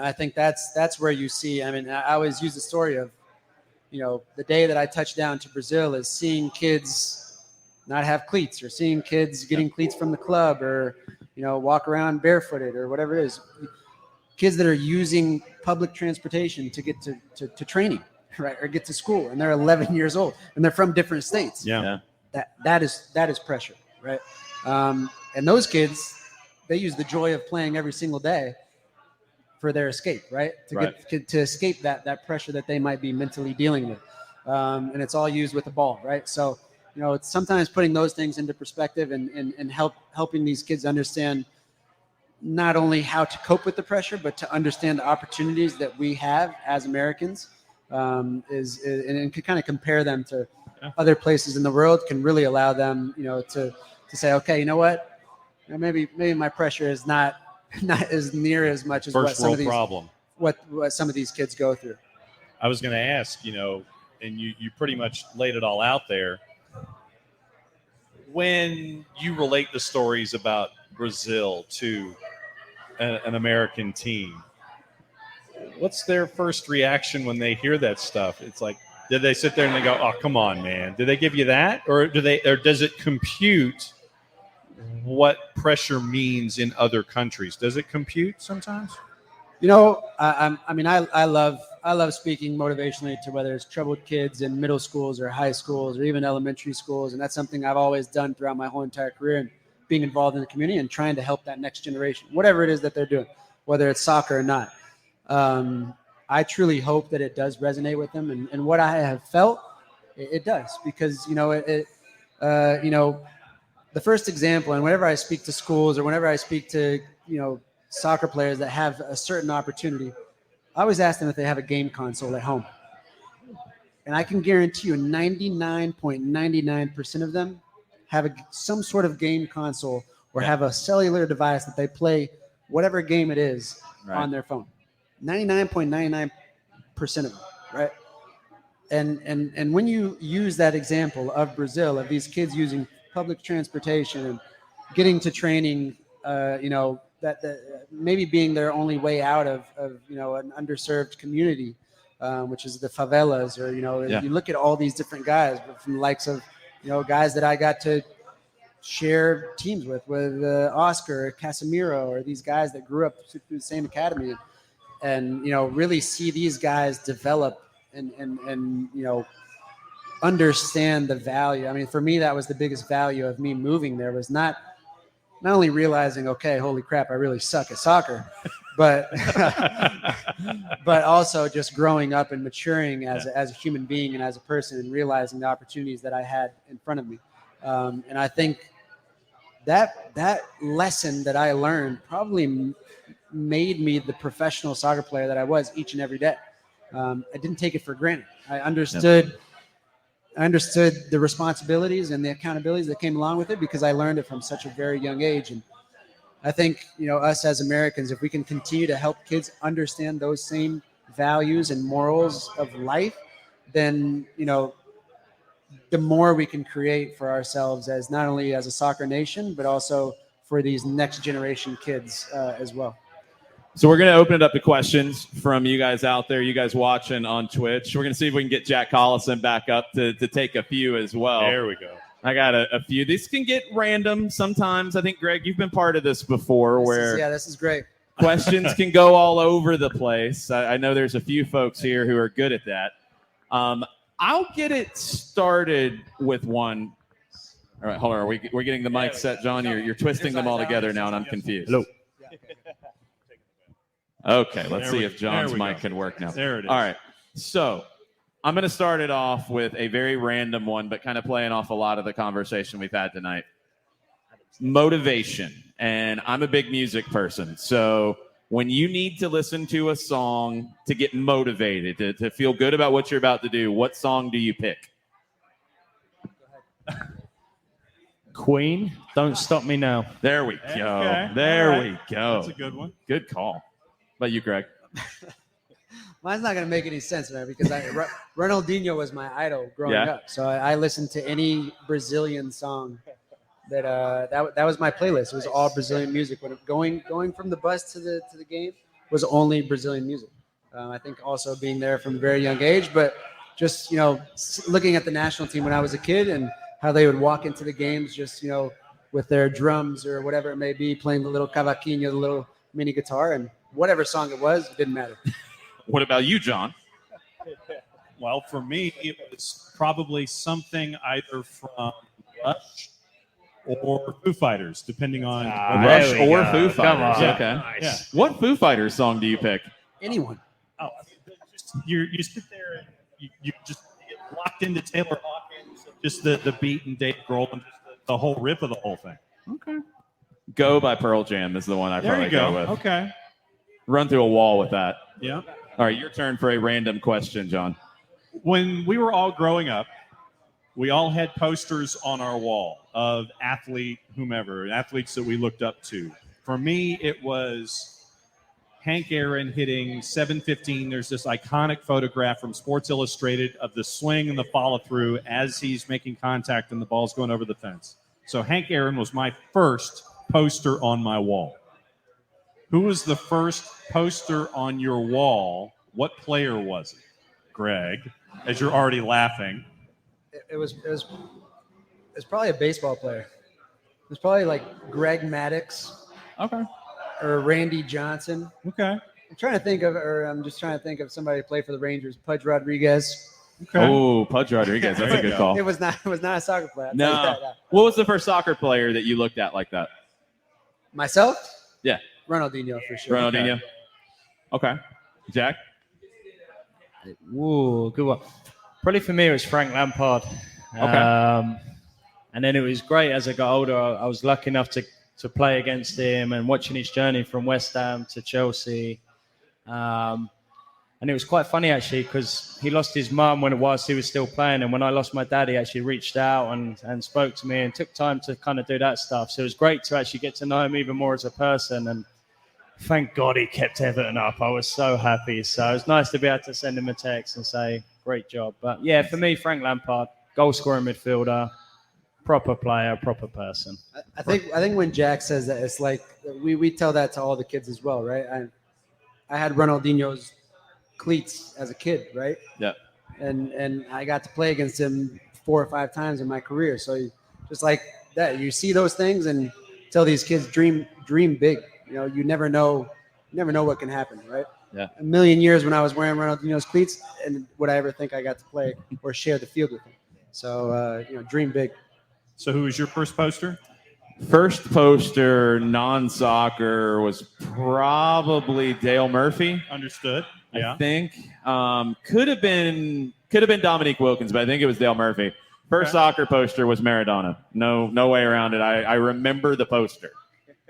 I think that's where you see. I always use the story of, the day that I touched down to Brazil is seeing kids not have cleats, or seeing kids getting cleats from the club, or walk around barefooted or whatever it is. Kids that are using public transportation to get to training, right, or get to school, and they're 11 years old, and they're from different states. Yeah. That is pressure, right? And those kids, they use the joy of playing every single day for their escape, right? To escape that pressure that they might be mentally dealing with, and it's all used with the ball, right? So it's sometimes putting those things into perspective and helping these kids understand not only how to cope with the pressure, but to understand the opportunities that we have as Americans, and can kind of compare them to other places in the world, can really allow them, to say, okay, you know what, maybe my pressure is not as near as much as First world problem. What some of these kids go through. I was going to ask, and you pretty much laid it all out there. When you relate the stories about Brazil to an American team, what's their first reaction when they hear that stuff? It's like, did they sit there and they go, "Oh, come on, man"? Did they give you that, or does it compute what pressure means in other countries? Does it compute sometimes? I love speaking motivationally to whether it's troubled kids in middle schools or high schools or even elementary schools, and that's something I've always done throughout my whole entire career, and being involved in the community and trying to help that next generation, whatever it is that they're doing, whether it's soccer or not. I truly hope that it does resonate with them, and what I have felt, it does, because the first example, and whenever I speak to schools or whenever I speak to soccer players that have a certain opportunity, I always ask them if they have a game console at home, and I can guarantee you 99.99% of them have some sort of game console or have a cellular device that they play whatever game it is on their phone. 99.99% of them, right? And when you use that example of Brazil, of these kids using public transportation and getting to training, that maybe being their only way out of an underserved community, which is the favelas, or you look at all these different guys from the likes of guys that I got to share teams with Oscar or Casemiro, or these guys that grew up through the same academy, and really see these guys develop and understand the value. I mean, for me, that was the biggest value of me moving there, was not only realizing, okay, holy crap, I really suck at soccer, but also just growing up and maturing as a human being and as a person, and realizing the opportunities that I had in front of me. And I think that lesson that I learned probably made me the professional soccer player that I was each and every day. I didn't take it for granted. I understood the responsibilities and the accountabilities that came along with it, because I learned it from such a very young age. And I think, us as Americans, if we can continue to help kids understand those same values and morals of life, then, the more we can create for ourselves, as not only as a soccer nation, but also for these next generation kids as well. So we're going to open it up to questions from you guys out there, you guys watching on Twitch. We're going to see if we can get Jack Collison back up to take a few as well. There we go. I got a few. These can get random sometimes. I think, Greg, you've been part of this before. This is great. Questions can go all over the place. I know there's a few folks here who are good at that. I'll get it started with one. All right, hold on. We're getting the mic set, John. You're twisting them all together now, and I'm confused. Hello. Okay, let's see if John's mic can work now. There it is. All right, so I'm going to start it off with a very random one, but kind of playing off a lot of the conversation we've had tonight. Motivation. And I'm a big music person, so when you need to listen to a song to get motivated, to feel good about what you're about to do, what song do you pick? Queen, Don't Stop Me Now. There we go. Okay. There we go. That's a good one. Good call. How about you, Greg? Mine's not going to make any sense, man, because Ronaldinho was my idol growing up. So I listened to any Brazilian song that was my playlist. It was all Brazilian music. When going from the bus to the game was only Brazilian music. I think also being there from a very young age, but just looking at the national team when I was a kid and how they would walk into the games just with their drums or whatever it may be, playing the little cavaquinho, the little mini guitar, and whatever song it was, it didn't matter. What about you, John? Well, for me, it was probably something either from Rush or Foo Fighters, depending on Rush or Foo Fighters. Come on. Okay. Nice. Yeah. What Foo Fighters song do you pick? Anyone. Oh, you sit there and you just get locked into Taylor Hawkins, just the beat and Dave Grohl, and just the whole riff of the whole thing. Okay. Go by Pearl Jam is the one I There probably you go. with. Okay. Run through a wall with that. Yeah. All right, your turn for a random question, John. When we were all growing up, we all had posters on our wall of athletes that we looked up to. For me, it was Hank Aaron hitting 715. There's this iconic photograph from Sports Illustrated of the swing and the follow-through as he's making contact and the ball's going over the fence. So Hank Aaron was my first poster on my wall. Who was the first poster on your wall? What player was it? Greg, as you're already laughing. It was probably a baseball player. It was probably like Greg Maddux Okay. or Randy Johnson. Okay. I'm just trying to think of somebody who played for the Rangers. Pudge Rodriguez. Okay. Oh, Pudge Rodriguez. That's a good call. It was not a soccer player. I'll tell you No. that. What was the first soccer player that you looked at like that? Myself? Yeah. Ronaldinho for sure. Ronaldinho. Okay. Jack? Ooh, good one. Probably for me, it was Frank Lampard. Okay. And then it was great as I got older. I was lucky enough to play against him and watching his journey from West Ham to Chelsea. And it was quite funny, actually, because he lost his mum whilst he was still playing. And when I lost my dad, he actually reached out and spoke to me and took time to kind of do that stuff. So it was great to actually get to know him even more as a person. And thank God he kept Everton up. I was so happy. So it was nice to be able to send him a text and say, great job. But yeah, for me, Frank Lampard, goal-scoring midfielder, proper player, proper person. I think when Jack says that, it's like we tell that to all the kids as well, right? I had Ronaldinho's cleats as a kid, right? Yeah. And I got to play against him 4 or 5 times in my career. So just like that, you see those things and tell these kids dream big. You know, you never know what can happen, right? Yeah. A million years when I was wearing Ronaldinho's cleats, and would I ever think I got to play or share the field with him? So dream big. So who was your first poster? First poster, non-soccer, was probably Dale Murphy. Understood. Yeah. I think could have been Dominique Wilkins, but I think it was Dale Murphy. First soccer poster was Maradona. No way around it. I remember the poster.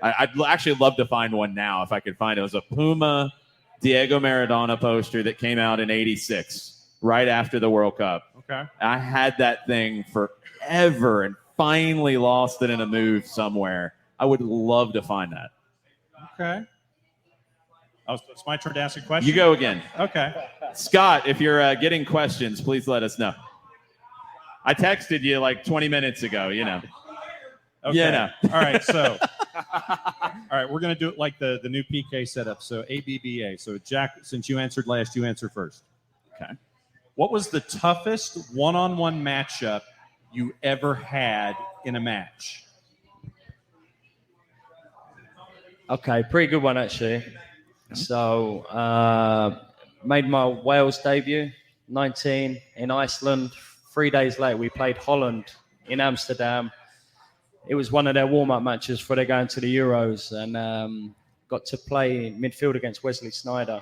I'd actually love to find one now if I could find it. It was a Puma Diego Maradona poster that came out in '86, right after the World Cup. Okay. I had that thing forever and finally lost it in a move somewhere. I would love to find that. Okay. Oh, so it's my turn to ask a question? You go again. Okay. Scott, if you're getting questions, please let us know. I texted you like 20 minutes ago, you know. Okay. You know. All right, so we're going to do it like the new PK setup. So ABBA. So Jack, since you answered last, you answer first. Okay. What was the toughest one-on-one matchup you ever had in a match? Okay, pretty good one, actually. So, made my Wales debut, 19, in Iceland. 3 days later, we played Holland in Amsterdam. It was one of their warm-up matches before they go into the Euros, and got to play midfield against Wesley Sneijder.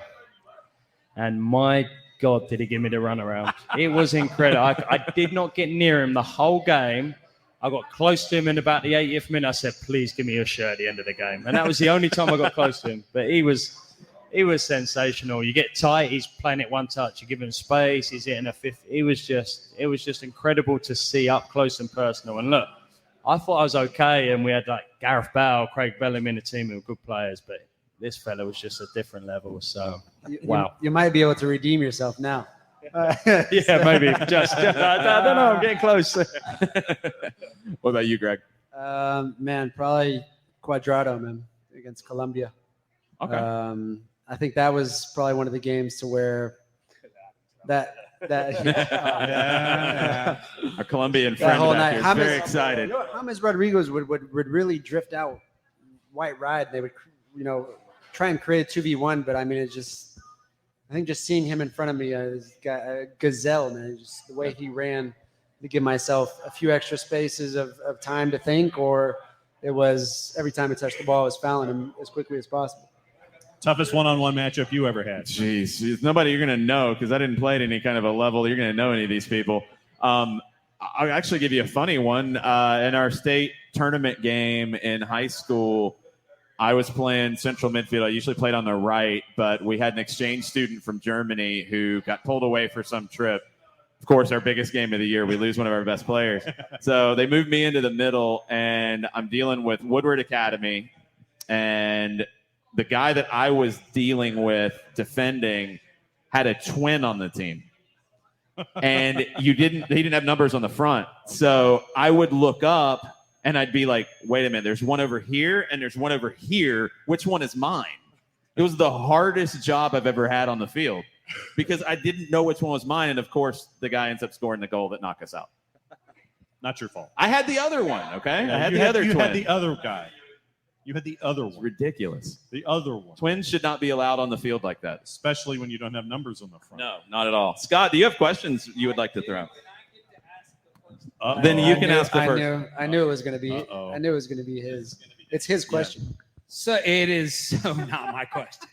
And my God, did he give me the runaround. It was incredible. I did not get near him the whole game. I got close to him in about the 80th minute. I said, please give me your shirt at the end of the game. And that was the only time I got close to him. But he was sensational. You get tight, he's playing it one touch. You give him space, he's hitting a fifth. It was just incredible to see up close and personal. And look, I thought I was okay. And we had like Gareth Bale, Craig Bellamy in the team who were good players. But this fella was just a different level. So, wow. You might be able to redeem yourself now. Yeah, maybe. I don't know. I'm getting close. What about you, Greg? Man, probably Cuadrado, man, against Colombia. Okay. I think that was probably one of the games to where that Our Colombian friend whole back night. here is very excited. You know, James Rodriguez would really drift out White Ride. They would, try and create a 2v1, but I mean, I think just seeing him in front of me, this guy, a gazelle, man, just the way he ran to give myself a few extra spaces of time to think, or it was every time I touched the ball, I was fouling him as quickly as possible. Toughest one-on-one matchup you ever had? Jeez, nobody you're going to know because I didn't play at any kind of a level you're going to know any of these people. I'll actually give you a funny one. In our state tournament game in high school, I was playing central midfield. I usually played on the right, but we had an exchange student from Germany who got pulled away for some trip. Of course, our biggest game of the year, we lose one of our best players. So they moved me into the middle, and I'm dealing with Woodward Academy, and the guy that I was dealing with defending had a twin on the team. And he didn't have numbers on the front. So I would look up and I'd be like, wait a minute, there's one over here and there's one over here. Which one is mine? It was the hardest job I've ever had on the field because I didn't know which one was mine. And of course, the guy ends up scoring the goal that knocked us out. Not your fault. I had the other one, okay? Yeah, I had you the other You twin. had the other guy. You had the other one. Ridiculous. The other one. Twins should not be allowed on the field like that. Especially when you don't have numbers on the front. No, not at all. Scott, do you have questions you would like to throw? Uh-oh. Then you can ask the first. I knew it was going to be. Uh-oh. I knew it was going to be his. It's his question. So it is so not my question.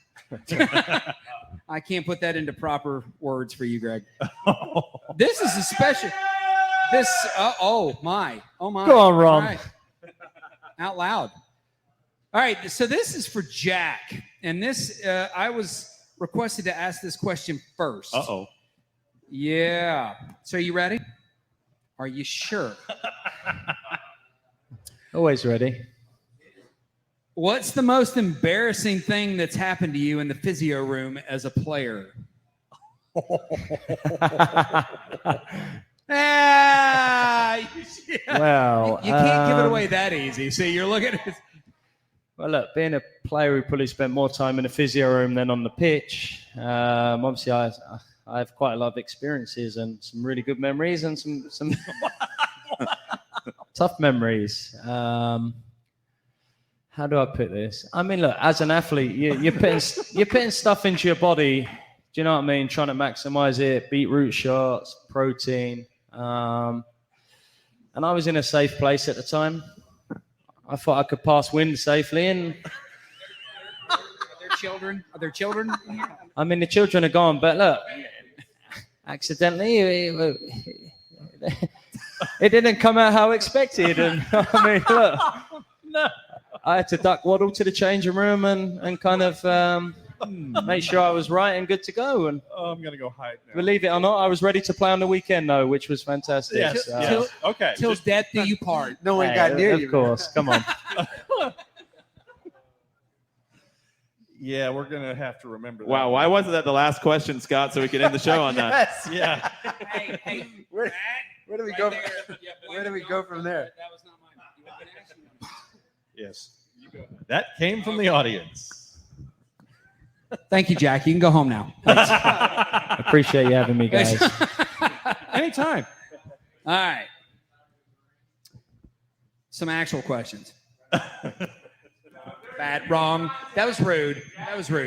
I can't put that into proper words for you, Greg. This is a special. This. Oh my. Go on, Ron. All right. Out loud. All right. So this is for Jack, and this I was requested to ask this question first. Uh-oh. Yeah. So are you ready? Are you sure? Always ready. What's the most embarrassing thing that's happened to you in the physio room as a player? Well, you can't give it away that easy. So you're looking at it. Well, look, being a player who probably spent more time in the physio room than on the pitch, obviously I have quite a lot of experiences and some really good memories and some tough memories. How do I put this? I mean, look, as an athlete, you're putting stuff into your body. Do you know what I mean? Trying to maximize it, beetroot shots, protein. And I was in a safe place at the time. I thought I could pass wind safely. And Are there children? I mean, the children are gone, but look, accidentally, it didn't come out how expected. And I mean, look, no. I had to duck waddle to the changing room and kind of make sure I was right and good to go. And I'm going to go hide now. believe it or not, I was ready to play on the weekend, though, which was fantastic. Yes. So- Yes. Okay. Till death do you part. No one Hey, got near you. Of course. Come on. Yeah, we're going to have to remember that. Wow, why wasn't that the last question, Scott, so we could end the show on that? Yes. Yeah. Hey, Where do we go? Where do we go from there? That was not mine. Yes. That came from the audience. Thank you, Jack. You can go home now. Appreciate you having me, guys. Anytime. All right. Some actual questions. Bad, wrong. That was rude.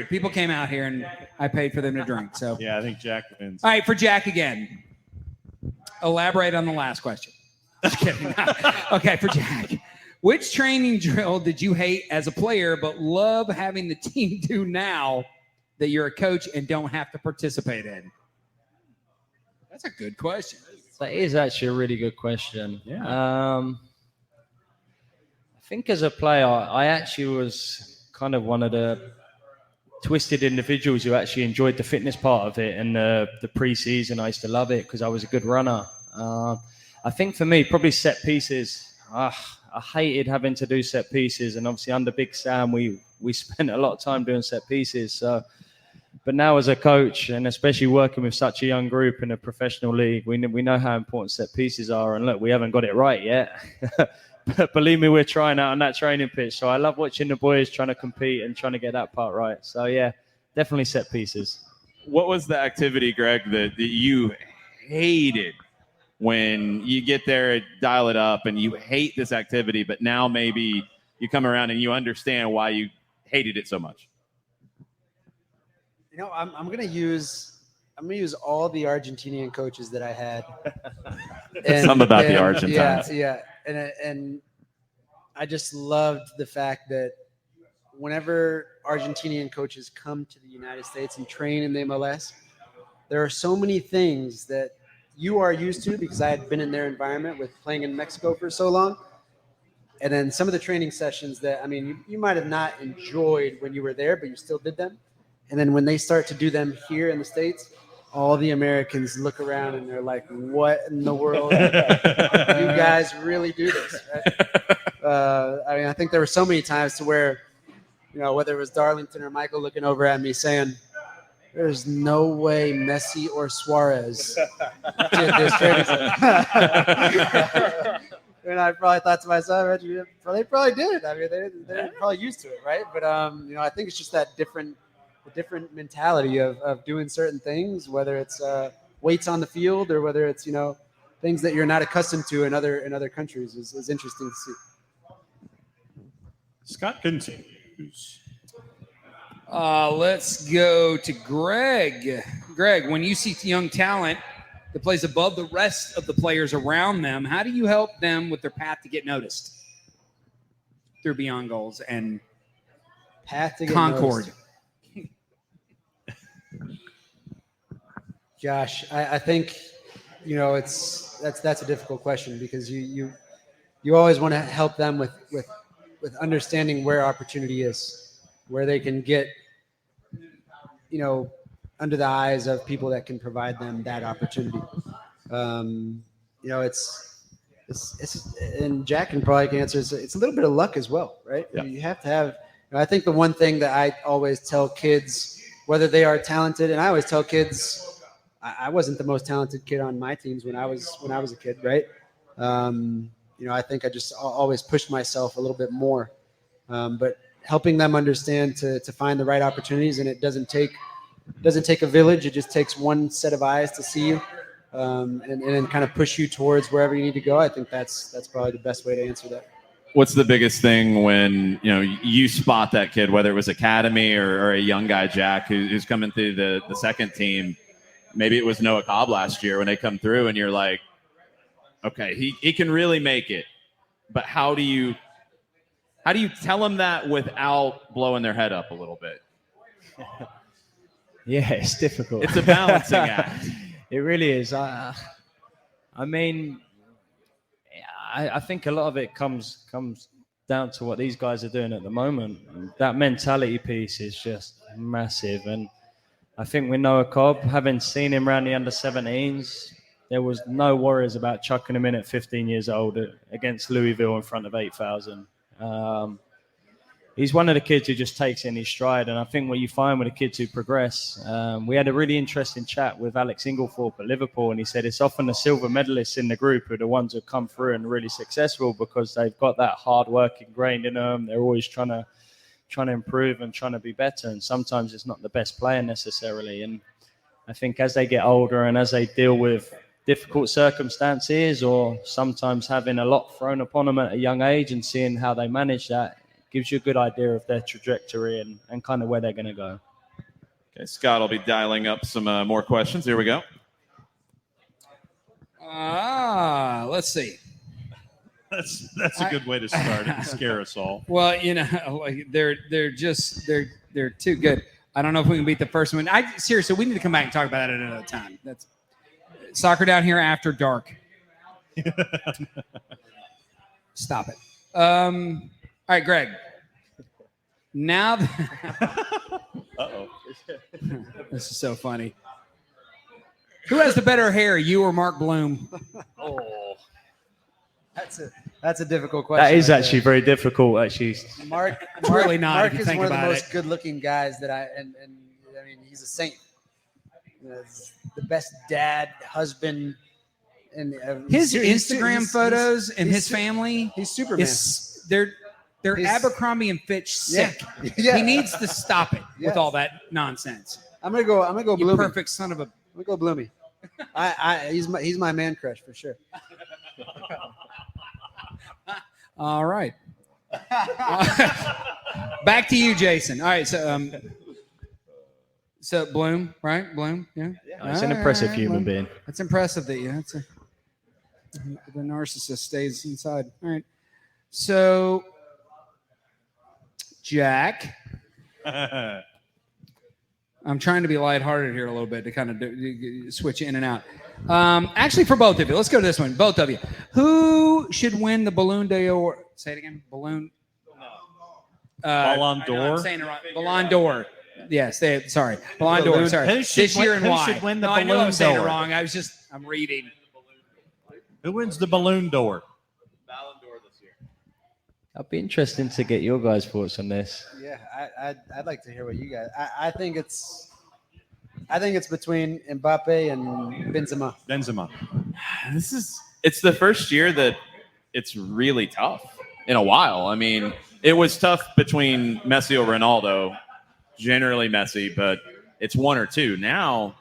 People came out here and I paid for them to drink. So, Yeah, I think Jack wins. all right, for Jack again. Elaborate on the last question. Just kidding. Okay, for Jack. Which training drill did you hate as a player but love having the team do now that you're a coach and don't have to participate in? That's a good question. That is actually a really good question. Yeah. I think as a player, I actually was kind of one of the twisted individuals who actually enjoyed the fitness part of it. And the pre-season, I used to love it because I was a good runner. I think for me, probably set pieces. I hated having to do set pieces. And obviously under Big Sam, we spent a lot of time doing set pieces. So, but now as a coach, and especially working with such a young group in a professional league, we know how important set pieces are. And look, we haven't got it right yet. But believe me, we're trying out on that training pitch. So I love watching the boys trying to compete and trying to get that part right. So yeah, definitely set pieces. What was the activity, Greg, that you hated when you get there, dial it up, and you hate this activity, but now maybe you come around and you understand why you hated it so much? I'm gonna use all the Argentinian coaches that I had. Some about the Argentines. Yeah. And I just loved the fact that whenever Argentinian coaches come to the United States and train in the MLS, there are so many things that you are used to because I had been in their environment with playing in Mexico for so long. And then some of the training sessions that, you might have not enjoyed when you were there, but you still did them. And then when they start to do them here in the States, all the Americans look around and they're like, what in the world? You guys really do this, right? I think there were so many times to where, whether it was Darlington or Michael looking over at me saying, there's no way Messi or Suarez did this training session. And I probably thought to myself, they probably did. They're probably used to it, right? But, I think it's just that different mentality of doing certain things, whether it's weights on the field or whether it's, things that you're not accustomed to in other countries is interesting to see. Scott continues. Let's go to Greg. Greg, when you see young talent that plays above the rest of the players around them, how do you help them with their path to get noticed through Beyond Goals and path to get Concord? Noticed. Josh, I think that's a difficult question because you always want to help them with understanding where opportunity is, where they can get under the eyes of people that can provide them that opportunity. It's and Jack can probably answer. It's a little bit of luck as well, right? Yeah. You have to have. I think the one thing that I always tell kids, whether they are talented, and I always tell kids, I wasn't the most talented kid on my teams when I was a kid, right? I think I just always pushed myself a little bit more, but helping them understand to find the right opportunities, and it doesn't take a village. It just takes one set of eyes to see you, and then kind of push you towards wherever you need to go. I think that's probably the best way to answer that. What's the biggest thing when you spot that kid, whether it was academy or a young guy, Jack, who's coming through the second team? Maybe it was Noah Cobb last year when they come through, and you're like, okay, he can really make it, but how do you tell them that without blowing their head up a little bit? Yeah, it's difficult. It's a balancing act. It really is. I think a lot of it comes down to what these guys are doing at the moment. That mentality piece is just massive. And I think with Noah Cobb, having seen him around the under-17s, there was no worries about chucking him in at 15 years old against Louisville in front of 8,000. He's one of the kids who just takes it in his stride. And I think what you find with the kids who progress, we had a really interesting chat with Alex Inglethorpe at Liverpool, and he said it's often the silver medalists in the group who are the ones who come through and are really successful because they've got that hard work ingrained in them. They're always trying to improve and trying to be better. And sometimes it's not the best player necessarily. And I think as they get older and as they deal with difficult circumstances or sometimes having a lot thrown upon them at a young age and seeing how they manage that, gives you a good idea of their trajectory and kind of where they're going to go. Okay, Scott will be dialing up some more questions. Here we go. Let's see. That's a good way to start and scare us all. Well, they're too good. I don't know if we can beat the first one. Seriously, we need to come back and talk about that at another time. That's soccer down here after dark. Stop it. All right, Greg. Now, Uh-oh. This is so funny. Who has the better hair, you or Mark Bloom? Oh, That's a difficult question. that is actually very difficult, actually. Mark. It's really not, Mark if you is think one of the about most it. good-looking guys that and he's a saint. He's the best dad, husband, and His he's- Instagram he's- photos and he's his family He's Superman. They're His- Abercrombie and Fitch sick. Yeah. He needs to stop it with Yes. all that nonsense. I'm gonna go You Bloomy. perfect son of a. I'm gonna go Bloomy. He's my man crush for sure. All right. Back to you, Jason. All right, so Bloom, right? Bloom, yeah. He's an impressive human Bloom. being. That's impressive that the narcissist stays inside. All right. So, Jack, I'm trying to be lighthearted here a little bit to kind of switch in and out. Actually, for both of you, let's go to this one. Both of you. Who should win the Balloon d'Or? Say it again. Balloon. Ballon d'Or? I'm saying it wrong. Ballon d'Or. Yes, sorry. Ballon d'Or. Sorry. This year and why? Who should win the I knew I Balloon was saying it d'Or? wrong. I'm reading. Who wins the Balloon d'Or? Ballon d'Or this year. It'll be interesting to get your guys' thoughts on this. Yeah, I'd like to hear what you guys. I think it's between Mbappe and Benzema. Benzema. It's the first year that it's really tough in a while. I mean, it was tough between Messi or Ronaldo, generally Messi, but it's one or two. Now,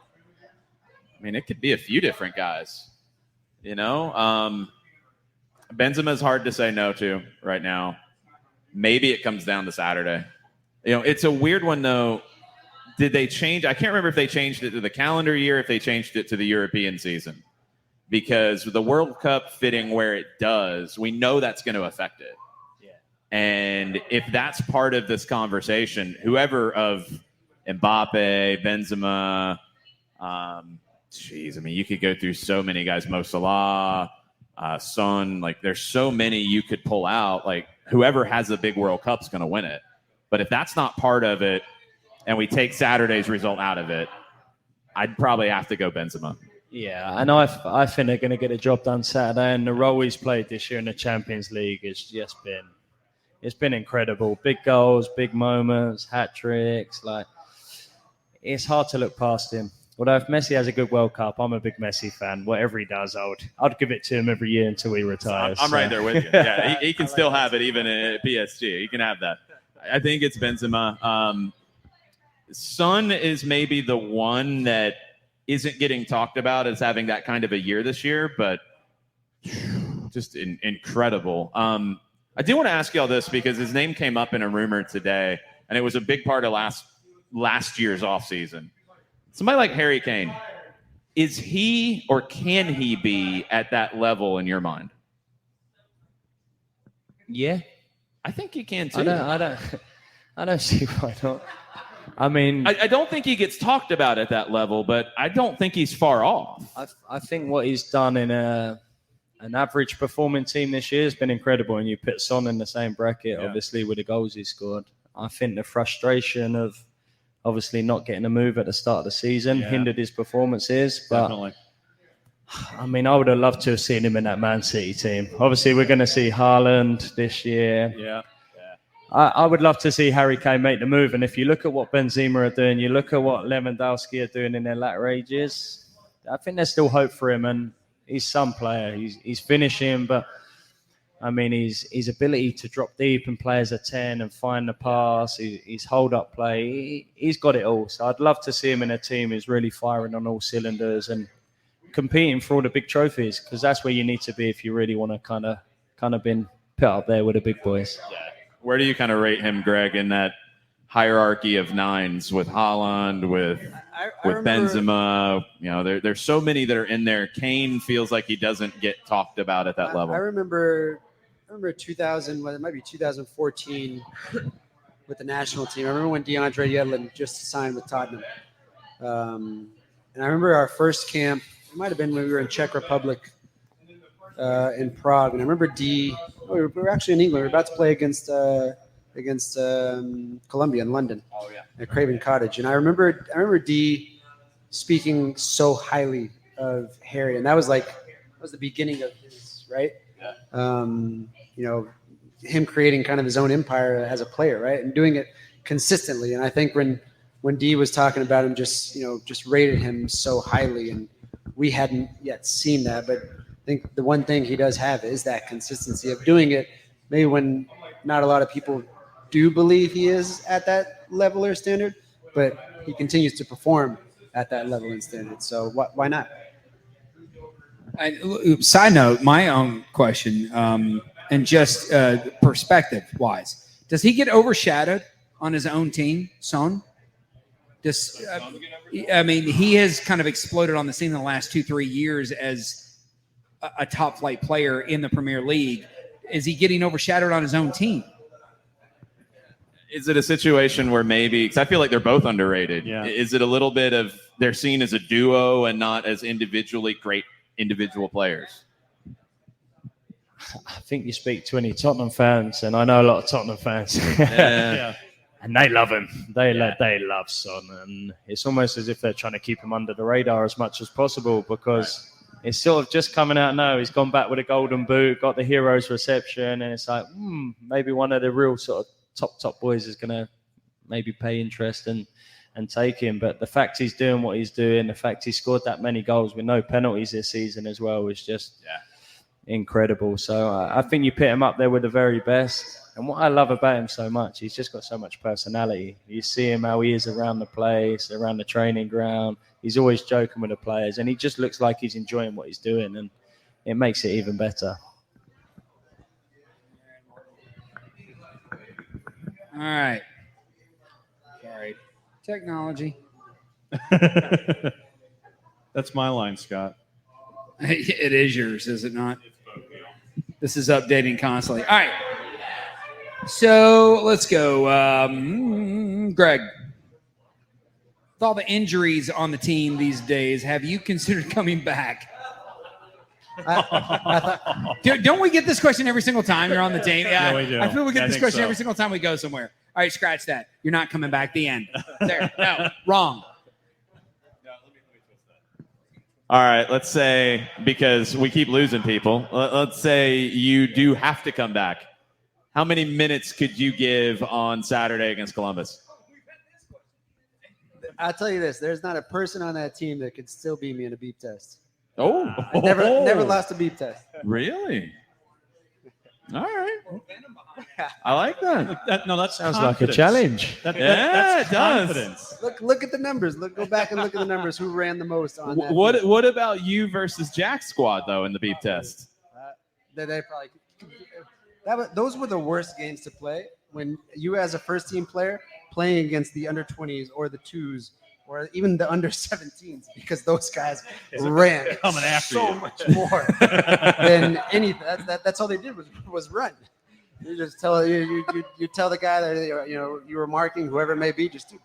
I mean, it could be a few different guys, you know? Benzema's hard to say no to right now. Maybe it comes down to Saturday. You know, it's a weird one, though. Did they change? I can't remember if they changed it to the calendar year, if they changed it to the European season. Because with the World Cup fitting where it does, we know that's going to affect it. Yeah. And if that's part of this conversation, whoever of Mbappe, Benzema, I mean, you could go through so many guys, Mo Salah, Son, like there's so many you could pull out. Like whoever has a big World Cup's going to win it. But if that's not part of it, and we take Saturday's result out of it, I'd probably have to go Benzema. Yeah, and I think they're going to get a job done Saturday. And the role he's played this year in the Champions League has just been incredible. Big goals, big moments, hat tricks. Like it's hard to look past him. Although if Messi has a good World Cup, I'm a big Messi fan. Whatever he does, I'd give it to him every year until he retires. I'm right there with you. Yeah, he can still have it even at PSG. He can have that. I think it's Benzema. Son is maybe the one that isn't getting talked about as having that kind of a year this year, but just incredible. I do want to ask y'all this because his name came up in a rumor today, and it was a big part of last year's offseason. Somebody like Harry Kane, is he or can he be at that level in your mind? Yeah, I think he can too. I don't see why not. I mean, I don't think he gets talked about at that level, but I don't think he's far off. I think what he's done in an average performing team this year has been incredible. And you put Son in the same bracket, obviously, with the goals he scored. I think the frustration of obviously not getting a move at the start of the season hindered his performances. But Definitely. I mean, I would have loved to have seen him in that Man City team. Obviously, we're going to see Haaland this year. Yeah. I would love to see Harry Kane make the move. And if you look at what Benzema are doing, you look at what Lewandowski are doing in their latter ages, I think there's still hope for him. And he's some player. He's finishing, but I mean, his ability to drop deep and play as a 10 and find the pass, his hold-up play, he's got it all. So I'd love to see him in a team who's really firing on all cylinders and competing for all the big trophies, because that's where you need to be if you really want to kind of been put up there with the big boys. Yeah. Where do you kind of rate him, Greg, in that hierarchy of nines with Haaland, with Benzema? You know, there's so many that are in there. Kane feels like he doesn't get talked about at that level. I remember 2000, well, it might be 2014 with the national team. I remember when DeAndre Yedlin just signed with Tottenham. And I remember our first camp, it might have been when we were in Czech Republic in Prague. And I remember we were actually in England. We were about to play against Colombia in London. Oh, yeah. At Craven Cottage. And I remember D speaking so highly of Harry. And that was the beginning of his, right? Yeah. You know, him creating kind of his own empire as a player, right? And doing it consistently. And I think when D was talking about him, just rated him so highly, and we hadn't yet seen that. But I think the one thing he does have is that consistency of doing it, maybe when not a lot of people do believe he is at that level or standard, but he continues to perform at that level and standard. So why not? Side note, my own question, and just perspective-wise, does he get overshadowed on his own team, Son? He has kind of exploded on the scene in the last 2-3 years as a top-flight player in the Premier League. Is he getting overshadowed on his own team? Is it a situation where maybe, because I feel like they're both underrated. Yeah. Is it a little bit of they're seen as a duo and not as individually great individual players? I think you speak to any Tottenham fans, and I know a lot of Tottenham fans, Yeah. and they love him. They love Son, and it's almost as if they're trying to keep him under the radar as much as possible because it's sort of just coming out now. He's gone back with a golden boot, got the hero's reception, and it's like maybe one of the real sort of top boys is going to maybe pay interest and take him. But the fact he's doing what he's doing, the fact he scored that many goals with no penalties this season as well is just incredible. So I think you put him up there with the very best. And what I love about him so much, he's just got so much personality. You see him how he is around the place, around the training ground. He's always joking with the players, and he just looks like he's enjoying what he's doing, and it makes it even better. All right. Sorry. Technology. That's my line, Scott. It is yours, is it not? This is updating constantly. All right. So let's go. Greg, with all the injuries on the team these days, have you considered coming back? Don't we get this question every single time you're on the team? Yeah, we do. I feel we get I this think question so. every single time we go somewhere. All right, scratch that. You're not coming back. The end. There. No, wrong. All right, let's say, because we keep losing people, let's say you do have to come back. How many minutes could you give on Saturday against Columbus? I'll tell you this: there's not a person on that team that could still beat me in a beep test. Oh, I never lost a beep test. Really? All right. I like that. That Sounds like a challenge. That's it does. confidence. Look at the numbers. Go back and look at the numbers. Who ran the most on that? What about you versus Jack's squad though in the beep test? They probably those were the worst games to play when you as a first team player playing against the under 20s or the 2s or even the under 17s because those guys ran coming after so you. much more than anything. That's all they did was run. You just tell you tell the guy that you were marking whoever it may be, just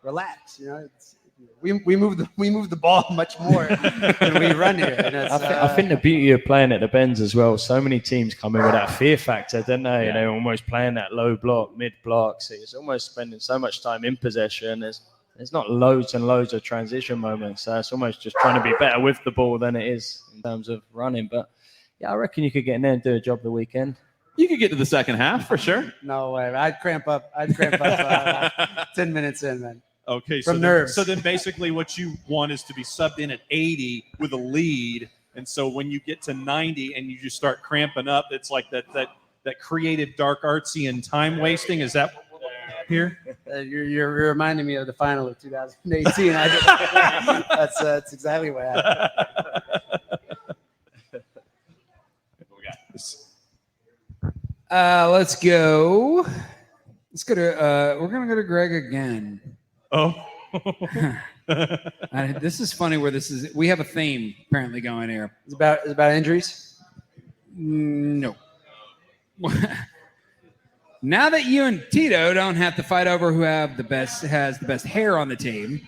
relax. We move the ball much more than we run here. And I think the beauty of playing at the bends as well, so many teams come in with that fear factor, don't they? Yeah. They're almost playing that low block, mid block. So it's almost spending so much time in possession. There's not loads and loads of transition moments. So it's almost just trying to be better with the ball than it is in terms of running. But yeah, I reckon you could get in there and do a job the weekend. You could get to the second half for sure. no way. I'd cramp up 10 minutes in, man. Okay, From nerves. So then basically what you want is to be subbed in at 80 with a lead. And so when you get to 90 and you just start cramping up, it's like that creative dark artsy and time wasting. Is that here? You're reminding me of the final of 2018. That's exactly what happened. Let's go. We're gonna go to Greg again. Oh. This is funny. We have a theme apparently going here. It's about injuries. No. Now that you and Tito don't have to fight over who has the best hair on the team,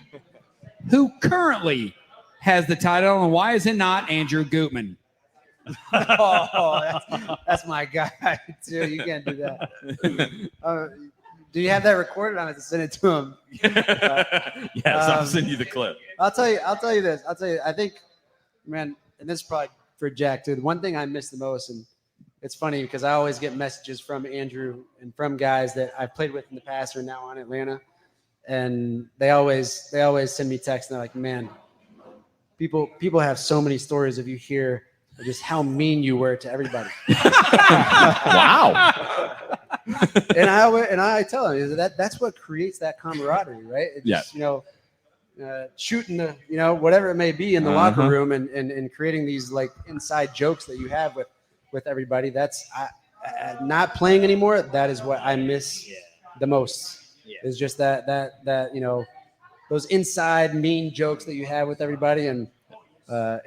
who currently has the title, and why is it not Andrew Gutman? Oh, that's my guy too. You can't do that. Do you have that recorded? I'm going to send it to him. Yes, I'll send you the clip. I'll tell you this. I think, man, and this is probably for Jack too. The one thing I miss the most, and it's funny because I always get messages from Andrew and from guys that I've played with in the past or now on Atlanta, and they always send me texts and they're like, man, people have so many stories of you here, just how mean you were to everybody. Wow. And I tell them that's what creates that camaraderie, right? It's just, shooting the, whatever it may be in the locker room and creating these like inside jokes that you have with everybody. That's not playing anymore. That is what I miss the most. Is just that those inside mean jokes that you have with everybody. And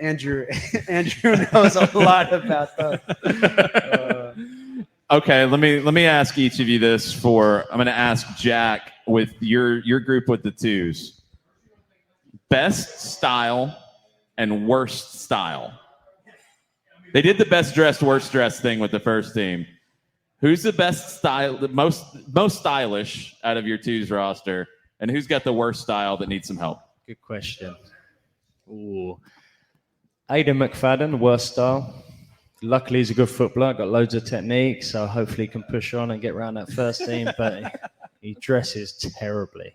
Andrew knows a lot about those. Okay, let me ask each of you this. I'm going to ask Jack with your group with the twos. Best style and worst style. They did the best dressed, worst dressed thing with the first team. Who's the best style, the most stylish out of your twos roster, and who's got the worst style that needs some help? Good question. Ooh. Aidan McFadden, worst style. Luckily, he's a good footballer, got loads of technique, so hopefully he can push on and get around that first team, but he dresses terribly.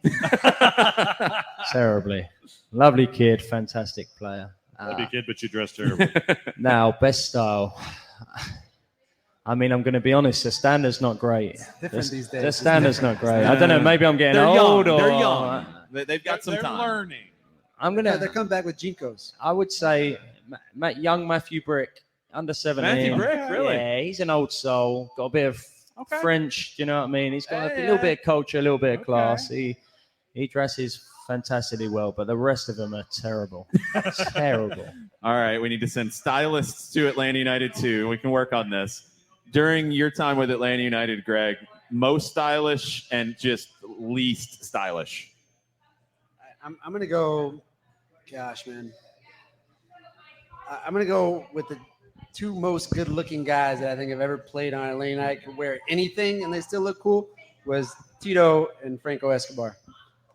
Terribly. Lovely kid, fantastic player. Lovely kid, but you dress terrible. Now, best style. I mean, I'm going to be honest, the standard's not great. Different these days. The standard's not great. I don't know, maybe I'm getting old. They're young. They've got some time. They're learning. I'm going to... They come back with Jinkos. I would say young Matthew Brick, under 17. Matthew Brick, really? Yeah, he's an old soul. Got a bit of French, you know what I mean? He's got a little bit of culture, a little bit of class. He dresses fantastically well, but the rest of them are terrible. Terrible. All right, we need to send stylists to Atlanta United too. We can work on this. During your time with Atlanta United, Greg, most stylish and just least stylish. I'm going to go, gosh, man. I'm going to go with the two most good-looking guys that I think have ever played on Atlanta United, could wear anything and they still look cool, was Tito and Franco Escobar.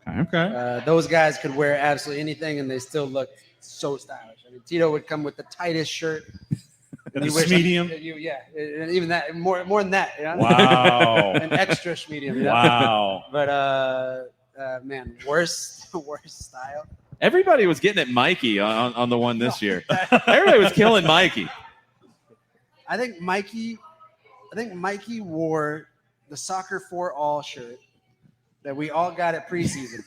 Okay. Those guys could wear absolutely anything and they still look so stylish. I mean, Tito would come with the tightest shirt. Medium? And even that, more than that. You know? Wow. An extra medium. Wow. But, man, worst style. Everybody was getting at Mikey on the one this year. Everybody was killing Mikey. I think Mikey wore the Soccer for All shirt that we all got at preseason.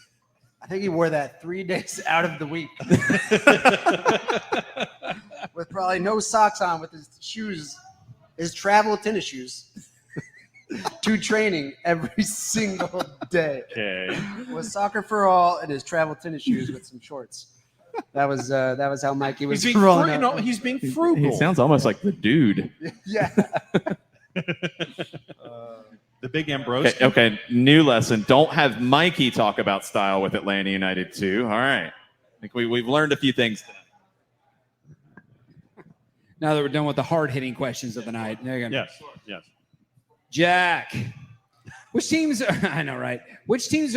I think he wore that 3 days out of the week with probably no socks on, with his shoes, his travel tennis shoes, to training every single day. Okay. With Soccer for All and his travel tennis shoes with some shorts. That was how Mikey was rolling. He's being frugal. He sounds almost like the dude. Yeah. The big Ambrose. Okay, new lesson. Don't have Mikey talk about style with Atlanta United too. All right. I think we've learned a few things today. Now that we're done with the hard-hitting questions of the night. There you go. Yes. Jack, which teams are, I know, right? Which teams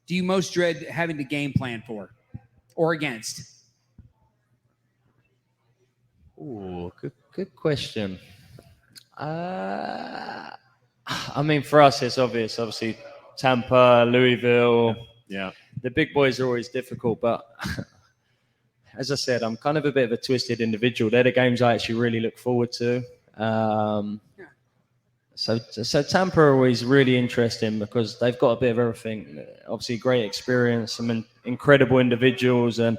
do you most dread having to game plan for or against? Ooh, good question. I mean, for us, it's obvious. Obviously, Tampa, Louisville. Yeah. The big boys are always difficult, but as I said, I'm kind of a bit of a twisted individual. They're the games I actually really look forward to. So Tampa are always really interesting because they've got a bit of everything. Obviously, great experience, some incredible individuals, and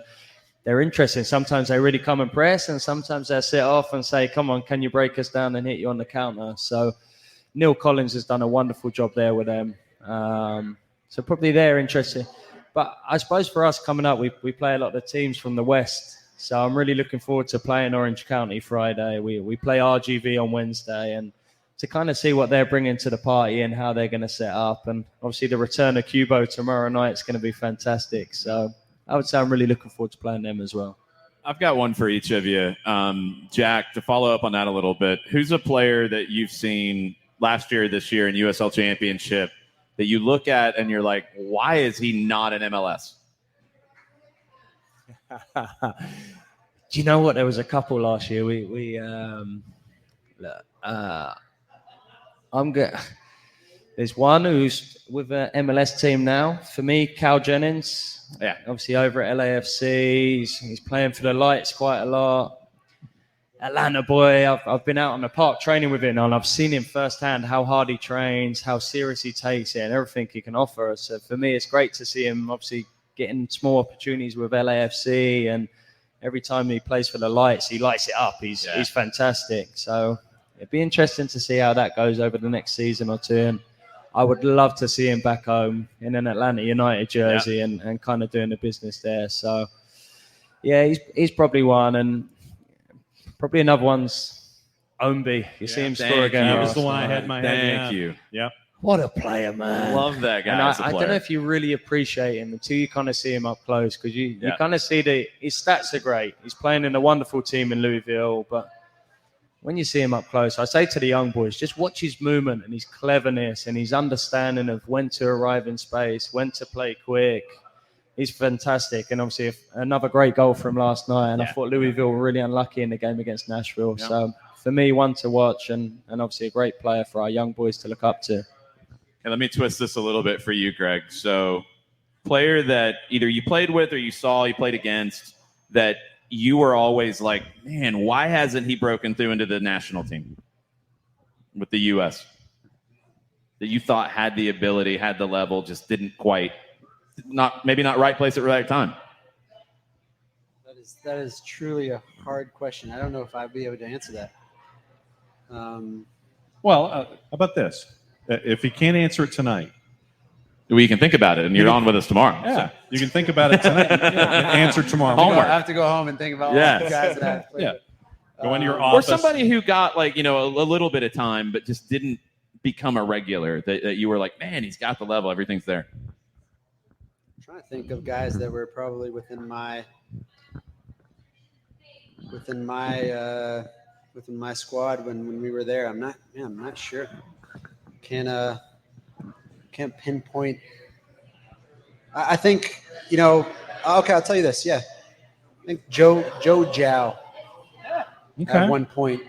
they're interesting. Sometimes they really come and press, and sometimes they sit off and say, come on, can you break us down and hit you on the counter? So Neil Collins has done a wonderful job there with them. So probably they're interesting. But I suppose for us coming up, we play a lot of the teams from the West. So I'm really looking forward to playing Orange County Friday. We play RGV on Wednesday, and to kind of see what they're bringing to the party and how they're going to set up. And obviously the return of Cubo tomorrow night is going to be fantastic. So I would say I'm really looking forward to playing them as well. I've got one for each of you. Jack, to follow up on that a little bit, who's a player that you've seen last year, this year in USL Championship that you look at and you're like, why is he not in MLS? Do you know what? There was a couple last year. There's one who's with an MLS team now. For me, Cal Jennings. Yeah. Obviously over at LAFC. He's playing for the Lights quite a lot. Atlanta boy. I've been out on the park training with him, and I've seen him firsthand how hard he trains, how serious he takes it, and everything he can offer us. So for me, it's great to see him obviously getting small opportunities with LAFC, and every time he plays for the Lights, he lights it up. He's fantastic. So it'd be interesting to see how that goes over the next season or two. And I would love to see him back home in an Atlanta United jersey and kind of doing the business there. So yeah, he's probably one, and probably another one's Omby. You see him score again. That was the one I had in my head. Thank you. Yep. What a player, man. Love that guy. And as a I player. don't know if you really appreciate him until you kind of see him up close, because you kind of see his stats are great. He's playing in a wonderful team in Louisville, but when you see him up close, I say to the young boys, just watch his movement and his cleverness and his understanding of when to arrive in space, when to play quick. He's fantastic. And obviously another great goal from last night. And I thought Louisville were really unlucky in the game against Nashville. Yeah. So for me, one to watch and obviously a great player for our young boys to look up to. And let me twist this a little bit for you, Greg. So player that either you played with or you saw you played against that you were always like, man, why hasn't he broken through into the national team with the U.S.? That you thought had the ability, had the level, just didn't quite, maybe not right place at right time. That is truly a hard question. I don't know if I'd be able to answer that. How about this? If he can't answer it tonight, we can think about it, and you're on with us tomorrow. Yeah, so. You can think about it tonight and answer tomorrow. I have to go home and think about all the guys that I've played. Yeah. Go into your office. Or somebody who got a little bit of time, but just didn't become a regular. That you were like, man, he's got the level. Everything's there. I'm trying to think of guys that were probably within my squad when we were there. I'm not sure. Can't pinpoint. I think okay, I'll tell you this. Yeah, I think Joe Zhao at one point.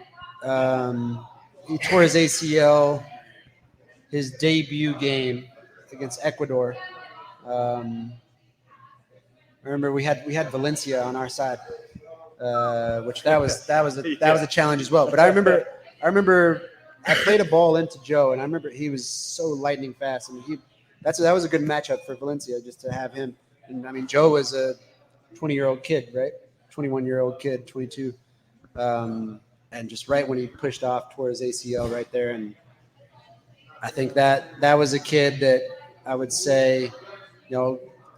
He tore his ACL his debut game against Ecuador. I remember we had Valencia on our side, which that was a challenge as well. But I remember I played a ball into Joe, and I remember he was so lightning fast. I mean, that was a good matchup for Valencia just to have him. And I mean, Joe was a 20-year-old kid, right? 21-year-old kid, 22, and just right when he pushed off tore his ACL right there. And I think that was a kid that I would say,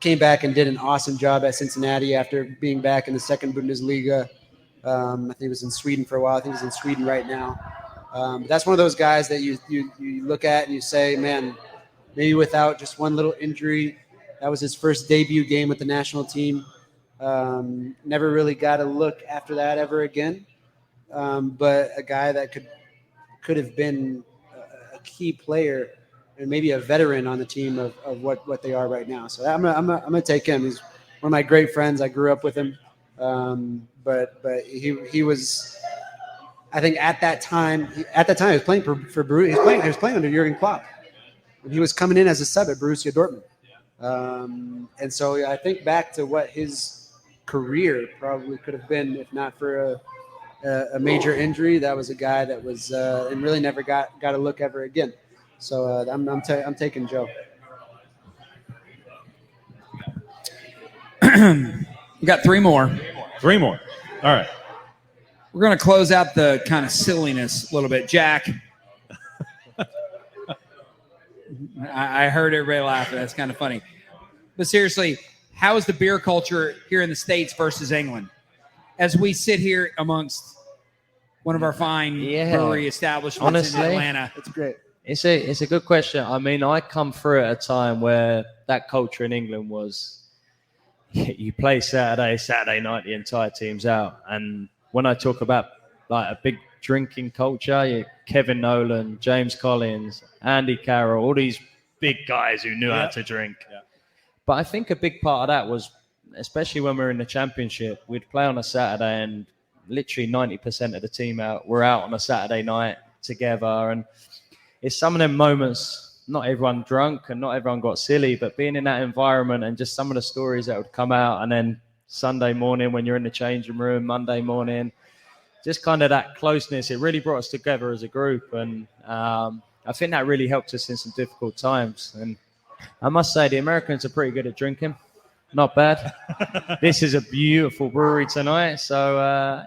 came back and did an awesome job at Cincinnati after being back in the second Bundesliga. I think he was in Sweden for a while. I think he's in Sweden right now. That's one of those guys that you look at and you say, man, maybe without just one little injury, that was his first debut game with the national team. Never really got a look after that ever again. But a guy that could have been a key player and maybe a veteran on the team of what they are right now. So I'm gonna take him. He's one of my great friends. I grew up with him. But he was, I think at that time he was playing for Borussia. He was playing under Jurgen Klopp. And he was coming in as a sub at Borussia Dortmund. And so I think back to what his career probably could have been if not for a major injury. That was a guy that was and really never got a look ever again. So I'm taking Joe. We got three more. All right. We're going to close out the kind of silliness a little bit. Jack, I heard everybody laughing. That's kind of funny. But seriously, how is the beer culture here in the States versus England? As we sit here amongst one of our fine brewery establishments in Atlanta. It's great. It's a good question. I mean, I come through at a time where that culture in England was you play Saturday night, the entire team's out. And when I talk about like a big drinking culture, Kevin Nolan, James Collins, Andy Carroll, all these big guys who knew how to drink. Yeah. But I think a big part of that was, especially when we were in the championship, we'd play on a Saturday and literally 90% of the team were out on a Saturday night together. And it's some of them moments, not everyone drunk and not everyone got silly, but being in that environment and just some of the stories that would come out. And then Sunday morning when you're in the changing room, Monday morning, just kind of that closeness. It really brought us together as a group, and I think that really helped us in some difficult times. And I must say, the Americans are pretty good at drinking. Not bad. This is a beautiful brewery tonight. So,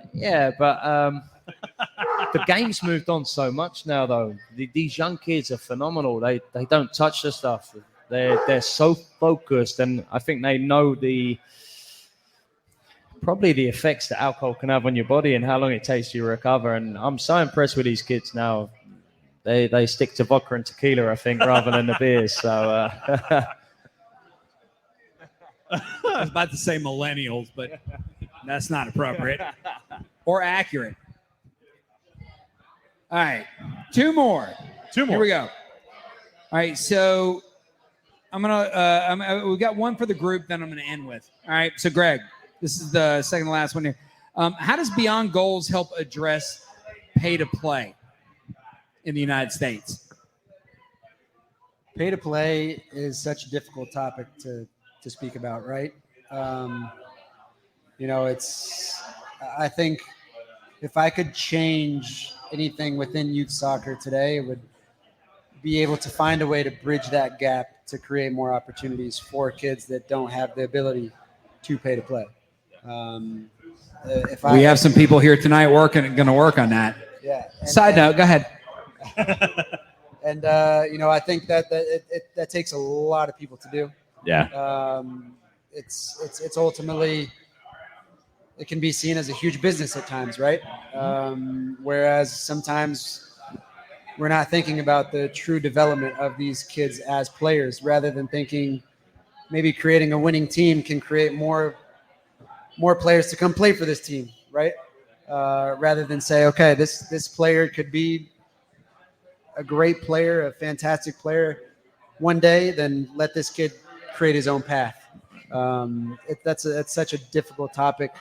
but the game's moved on so much now, though. These young kids are phenomenal. They don't touch the stuff. They're so focused, and I think they know probably the effects that alcohol can have on your body and how long it takes you to recover. And I'm so impressed with these kids now. They stick to vodka and tequila, I think, rather than the beers. So I was about to say millennials, but that's not appropriate or accurate. All right, two more. Here we go. All right, so we got one for the group that I'm gonna end with. All right, so Greg, this is the second to last one here. How does Beyond Goals help address pay to play in the United States? Pay to play is such a difficult topic to speak about, right? I think if I could change anything within youth soccer today, it would be able to find a way to bridge that gap to create more opportunities for kids that don't have the ability to pay to play. We have some people here tonight going to work on that. Yeah. Side note, go ahead. And I think that takes a lot of people to do. Yeah. It's ultimately, it can be seen as a huge business at times, right? Whereas sometimes we're not thinking about the true development of these kids as players, rather than thinking maybe creating a winning team can create more players to come play for this team, right? Rather than say, okay, this player could be a great player, a fantastic player one day, then let this kid create his own path. It's such a difficult topic.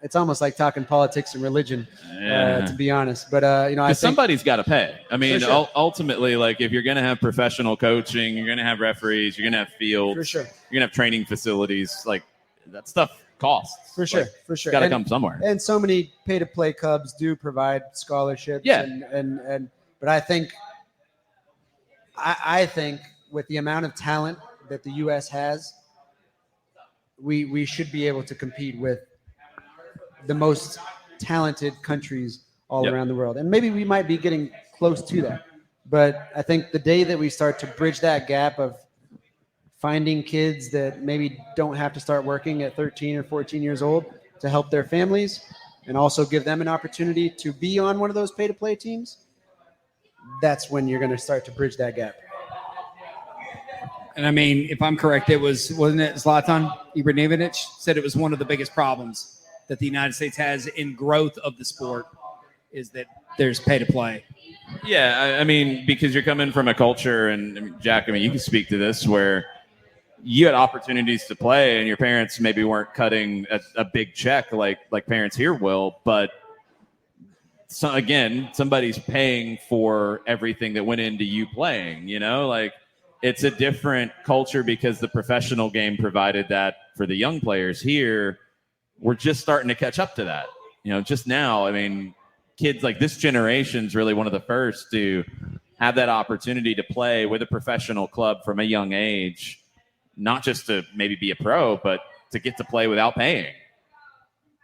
It's almost like talking politics and religion, to be honest. But I think somebody's got to pay. I mean, sure. ultimately, like if you're going to have professional coaching, you're going to have referees, you're going to have fields, for sure, you're going to have training facilities. Like that stuff costs. For sure. Got to come somewhere. And so many pay-to-play clubs do provide scholarships. Yeah. But I think with the amount of talent that the U.S. has, we should be able to compete with the most talented countries all around the world. And maybe we might be getting close to that. But I think the day that we start to bridge that gap of finding kids that maybe don't have to start working at 13 or 14 years old to help their families and also give them an opportunity to be on one of those pay-to-play teams, that's when you're going to start to bridge that gap. And I mean, if I'm correct, wasn't it Zlatan Ibrahimovic said it was one of the biggest problems that the United States has in growth of the sport is that there's pay to play. Yeah, I mean, because you're coming from a culture, and Jack, I mean, you can speak to this, where you had opportunities to play and your parents maybe weren't cutting a big check like parents here will, but so again, somebody's paying for everything that went into you playing, like it's a different culture because the professional game provided that for the young players. Here, we're just starting to catch up to that. Just now, I mean, kids like this generation's really one of the first to have that opportunity to play with a professional club from a young age, not just to maybe be a pro, but to get to play without paying.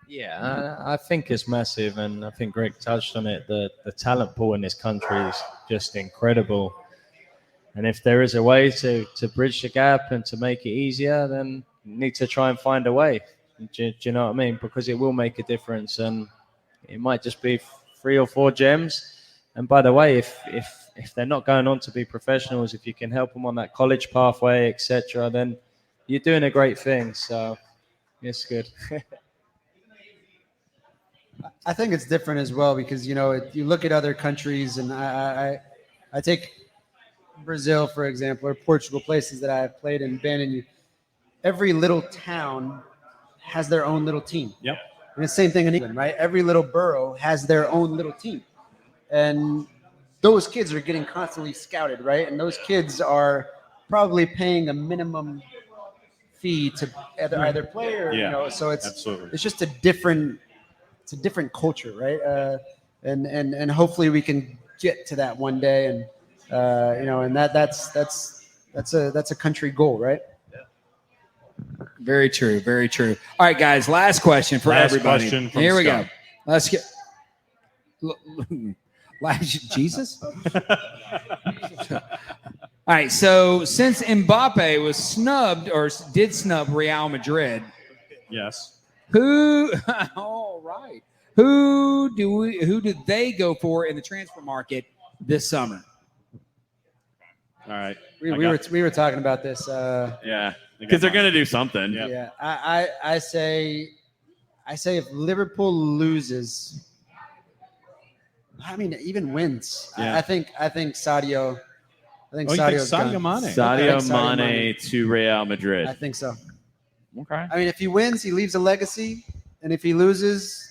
Yeah, I think it's massive, and I think Greg touched on it. The talent pool in this country is just incredible. And if there is a way to bridge the gap and to make it easier, then you need to try and find a way. Do you know what I mean? Because it will make a difference, and it might just be 3 or 4 gems. And by the way, if they're not going on to be professionals, if you can help them on that college pathway, etc., then you're doing a great thing. So it's good. I think it's different as well because, you look at other countries, and I take Brazil, for example, or Portugal, places that I've played and been in. Every little town has their own little team. Yep. And the same thing in England, right? Every little borough has their own little team. And those kids are getting constantly scouted, right? And those kids are probably paying a minimum fee to either play or, so it's absolutely. It's just a different it's a different culture, right? And hopefully we can get to that one day, and and that's a country goal, right? Very true. Very true. All right, guys. Last question for Last everybody. question from Here we Scott. go. Let's get. Jesus. All right. So since Mbappe was snubbed or did snub Real Madrid, Yes. who? All right. Who did they go for in the transfer market this summer? All right. We were talking about this. Yeah, because they're going to do something. Yep. Yeah, I say if Liverpool loses, I mean even wins, Yeah. I think Sadio. I think Oh, you think Sadio's Sadio gone. Mane? Sadio Sadio Mane to Real Madrid. I think so. Okay. I mean, if he wins, he leaves a legacy, and if he loses,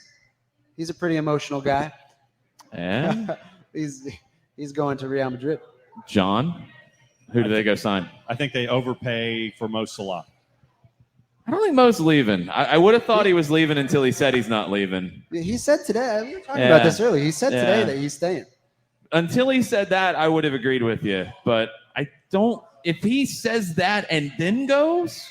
he's a pretty emotional guy. And He's going to Real Madrid. John, who do they go sign? I think they overpay for Mo Salah. I don't think Mo's leaving. I would have thought he was leaving until he said he's not leaving. He said today. We were talking Yeah. about this earlier. He said today Yeah. that he's staying. Until he said that, I would have agreed with you. But I don't. If he says that and then goes,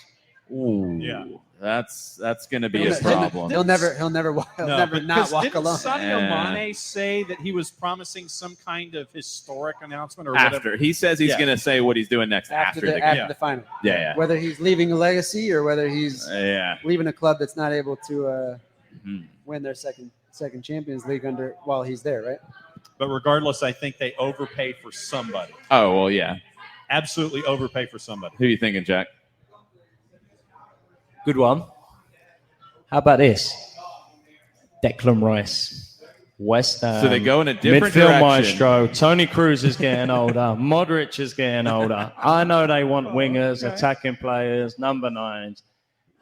ooh, Yeah. that's going to be a He'll- problem. He'll never But not walk didn't alone. Sadio Yeah. Mane say that he was promising some kind of historic announcement or After whatever? he says he's Yeah. going to say what he's doing next after, the game. Yeah. the final. Yeah, Whether he's leaving a legacy or whether he's yeah. leaving a club that's not able to Mhm. win their second Champions League while he's there, right? But regardless, I think they overpay for somebody. Oh well, yeah. Absolutely overpay for somebody. Who are you thinking, Jack? Good one. How about this? Declan Rice. West Ham. So they go in a different midfield direction. maestro. Tony Cruz is getting older. Modric is getting older. I know they want wingers, attacking players, number 9s.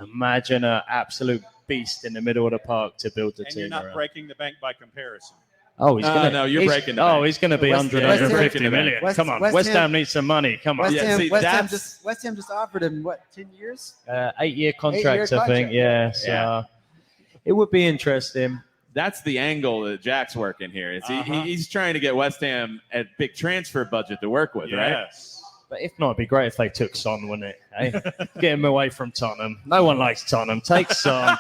Imagine an absolute beast in the middle of the park to build the And team you're not around. breaking the bank by comparison. Oh, he's gonna. No, you're he's- breaking the Oh, bank. he's going to be West- 100, West Ham- 150 million. West- Come on, West West Ham- Ham needs some money. Come on. West Yeah, Ham, see, West Ham that's- just offered him what, 10 years? 8-year contracts, I think. contract. Yeah, so Yeah. it would be interesting. That's the angle that Jack's working here. Is Uh-huh. he's trying to get West Ham a big transfer budget to work with, right? Yes. But if not, it'd be great if they took Son, wouldn't it? Eh? Get him away from Tottenham. No one likes Tottenham. Take Son.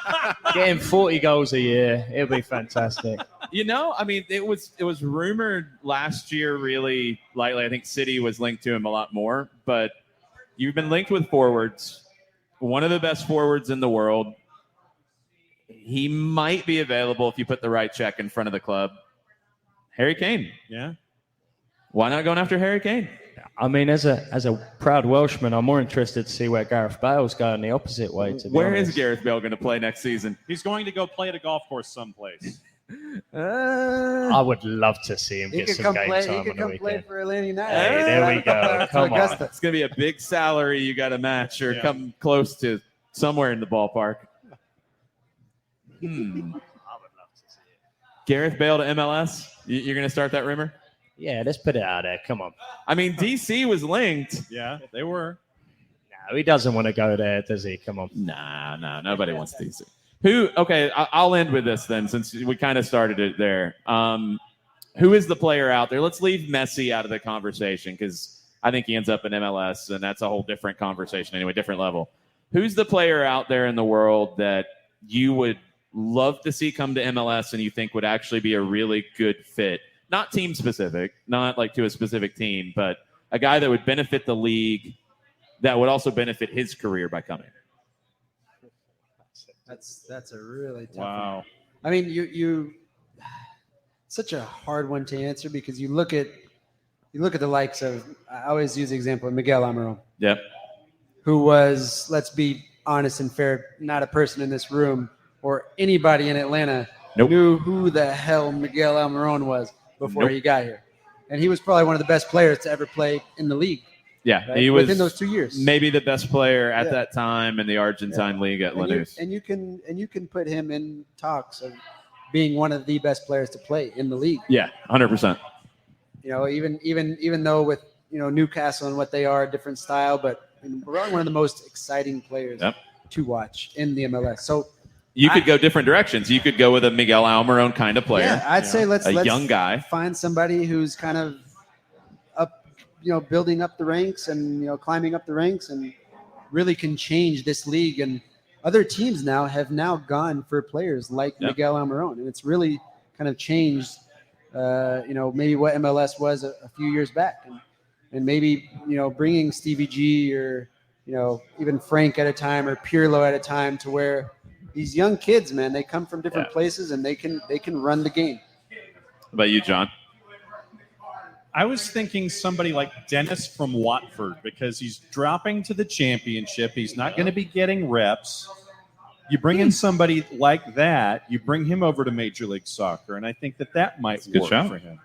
Get him 40 goals a year. It'll be fantastic. You know, I mean, it was rumored last year really lightly. I think City was linked to him a lot more, but you've been linked with forwards, one of the best forwards in the world. He might be available if you put the right check in front of the club. Harry Kane. Yeah. Why not going after Harry Kane? I mean, as a proud Welshman, I'm more interested to see where Gareth Bale's going the opposite way. To be Where is honest. Gareth Bale going to play next season? He's going to go play at a golf course someplace. I would love to see him He get could some come game play. He time could on the come play weekend. for Atlanta United. Hey, there we go. To Come on. Augusta. It's going to be a big salary you got to match or Yeah. come close to somewhere in the ballpark. I would love to see it. Gareth Bale to MLS? You're going to start that rumor? Yeah, let's put it out there. Come on. I mean, DC was linked. Yeah, they were. No, he doesn't want to go there, does he? Come on. Nah, nobody wants DC. Who? Okay, I'll end with this then, since we kind of started it there. Who is the player out there? Let's leave Messi out of the conversation because I think he ends up in MLS, and that's a whole different conversation anyway, different level. Who's the player out there in the world that you would love to see come to MLS and you think would actually be a really good fit? Not team specific, not like to a specific team, but a guy that would benefit the league, that would also benefit his career by coming. That's a really tough Wow. one. I mean, you such a hard one to answer because you look at the likes of, I always use the example of Miguel Almiron, Yep. who was, let's be honest and fair, not a person in this room or anybody in Atlanta Nope. knew who the hell Miguel Almiron was before Nope. he got here. And he was probably one of the best players to ever play in the league, Yeah, right? he was within those 2 years. maybe the best player at Yeah. that time in the Argentine league at Lanús. And you can put him in talks of being one of the best players to play in the league. Yeah, 100%. You know, even though with Newcastle and what they are, a different style, but we're probably one of the most exciting players Yep. to watch in the MLS. So You could go different directions. You could go with a Miguel Almiron kind of player. Yeah, I'd say let's young guy. find somebody who's kind of up, building up the ranks and climbing up the ranks and really can change this league. And other teams have gone for players like Miguel Almiron, and it's really kind of changed. Maybe what MLS was a few years back, and maybe bringing Stevie G or even Frank at a time or Pirlo at a time to where these young kids, man, they come from different places and they can run the game. What about you, John? I was thinking somebody like Dennis from Watford, because he's dropping to the championship. He's not going to be getting reps. You bring in somebody like that, you bring him over to Major League Soccer, and I think that might work for him.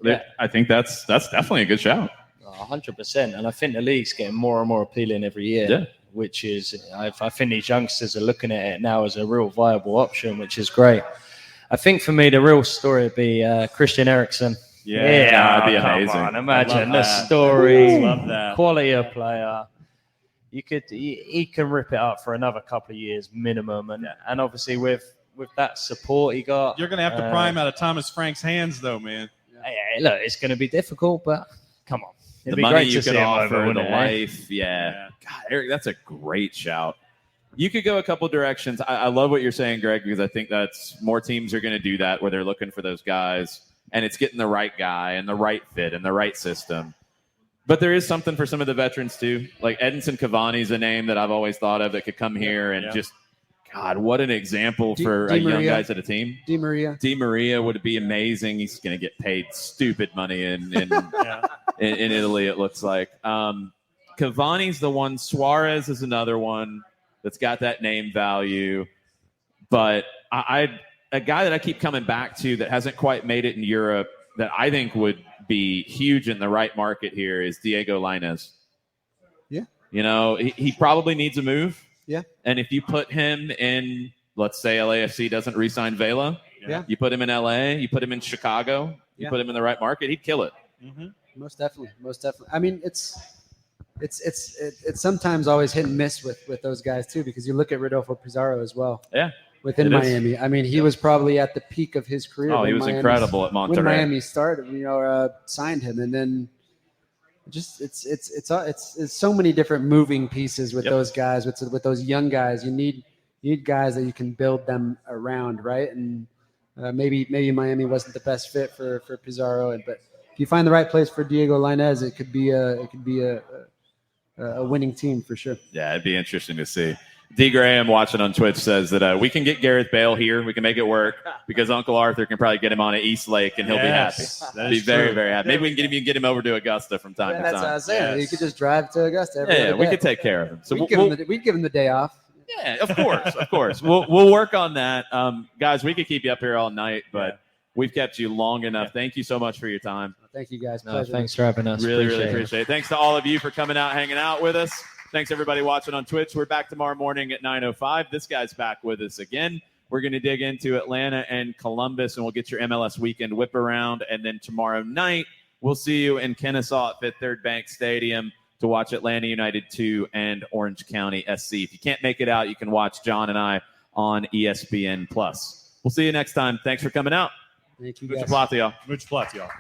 Yeah. I think that's definitely a good shout. 100%. And I think the league's getting more and more appealing every year, which is, I think these youngsters are looking at it now as a real viable option, which is great. I think for me, the real story would be Christian Eriksen. Yeah, that'd be amazing. Come on, imagine the story, Love that. quality of player. He can rip it up for another couple of years minimum, and obviously with that support he got, You're going to have to pry him out of Thomas Frank's hands, though, man. Look, it's going to be difficult, but come on, it'd The be money great you to could see him offer, over, the wouldn't it, life. Yeah. God, Eric, that's a great shout. You could go a couple directions. I love what you're saying, Greg, because I think that's more teams are going to do that, where they're looking for those guys, and it's getting the right guy and the right fit and the right system. But there is something for some of the veterans too. Like Edinson Cavani's a name that I've always thought of that could come here and just, God, what an example for young guys at a team. Di Maria would be amazing. He's going to get paid stupid money in Italy, it looks like. Cavani's the one. Suarez is another one that's got that name value. But a guy that I keep coming back to that hasn't quite made it in Europe that I think would be huge in the right market here is Diego Lainez. Yeah. He probably needs a move. Yeah. And if you put him in, let's say LAFC doesn't re-sign Vela, you put him in LA, you put him in Chicago, you put him in the right market, he'd kill it. Mm-hmm. Most definitely. I mean, it's sometimes always hit and miss with those guys too, because you look at Rodolfo Pizarro as well. Yeah. Within Miami. I mean, he was probably at the peak of his career. Oh, he was incredible at Monterrey. When Miami started, signed him, and then it's so many different moving pieces with those guys, with those young guys. You need guys that you can build them around, right? And maybe Miami wasn't the best fit for Pizarro, but if you find the right place for Diego Lainez, it could be a winning team for sure. Yeah, it'd be interesting to see. D. Graham watching on Twitch says that we can get Gareth Bale here. We can make it work because Uncle Arthur can probably get him on at East Lake and he'll be happy. Be very, very happy. Maybe we can get him over to Augusta from time to time. That's what I was saying. Yes. You could just drive to Augusta every day. We could take care of him. So we'd give him the day off. Yeah, of course. We'll work on that. Guys, we could keep you up here all night, but we've kept you long enough. Thank you so much for your time. Thank you, guys. Thanks for having us. Really appreciate it. Thanks to all of you for coming out, hanging out with us. Thanks, everybody watching on Twitch. We're back tomorrow morning at 9:05. This guy's back with us again. We're going to dig into Atlanta and Columbus, and we'll get your MLS weekend whip around. And then tomorrow night, we'll see you in Kennesaw at Fifth Third Bank Stadium to watch Atlanta United 2 and Orange County SC. If you can't make it out, you can watch John and I on ESPN+. We'll see you next time. Thanks for coming out. Thank you, Mucho guys. plata, y'all. Mucho plata, y'all.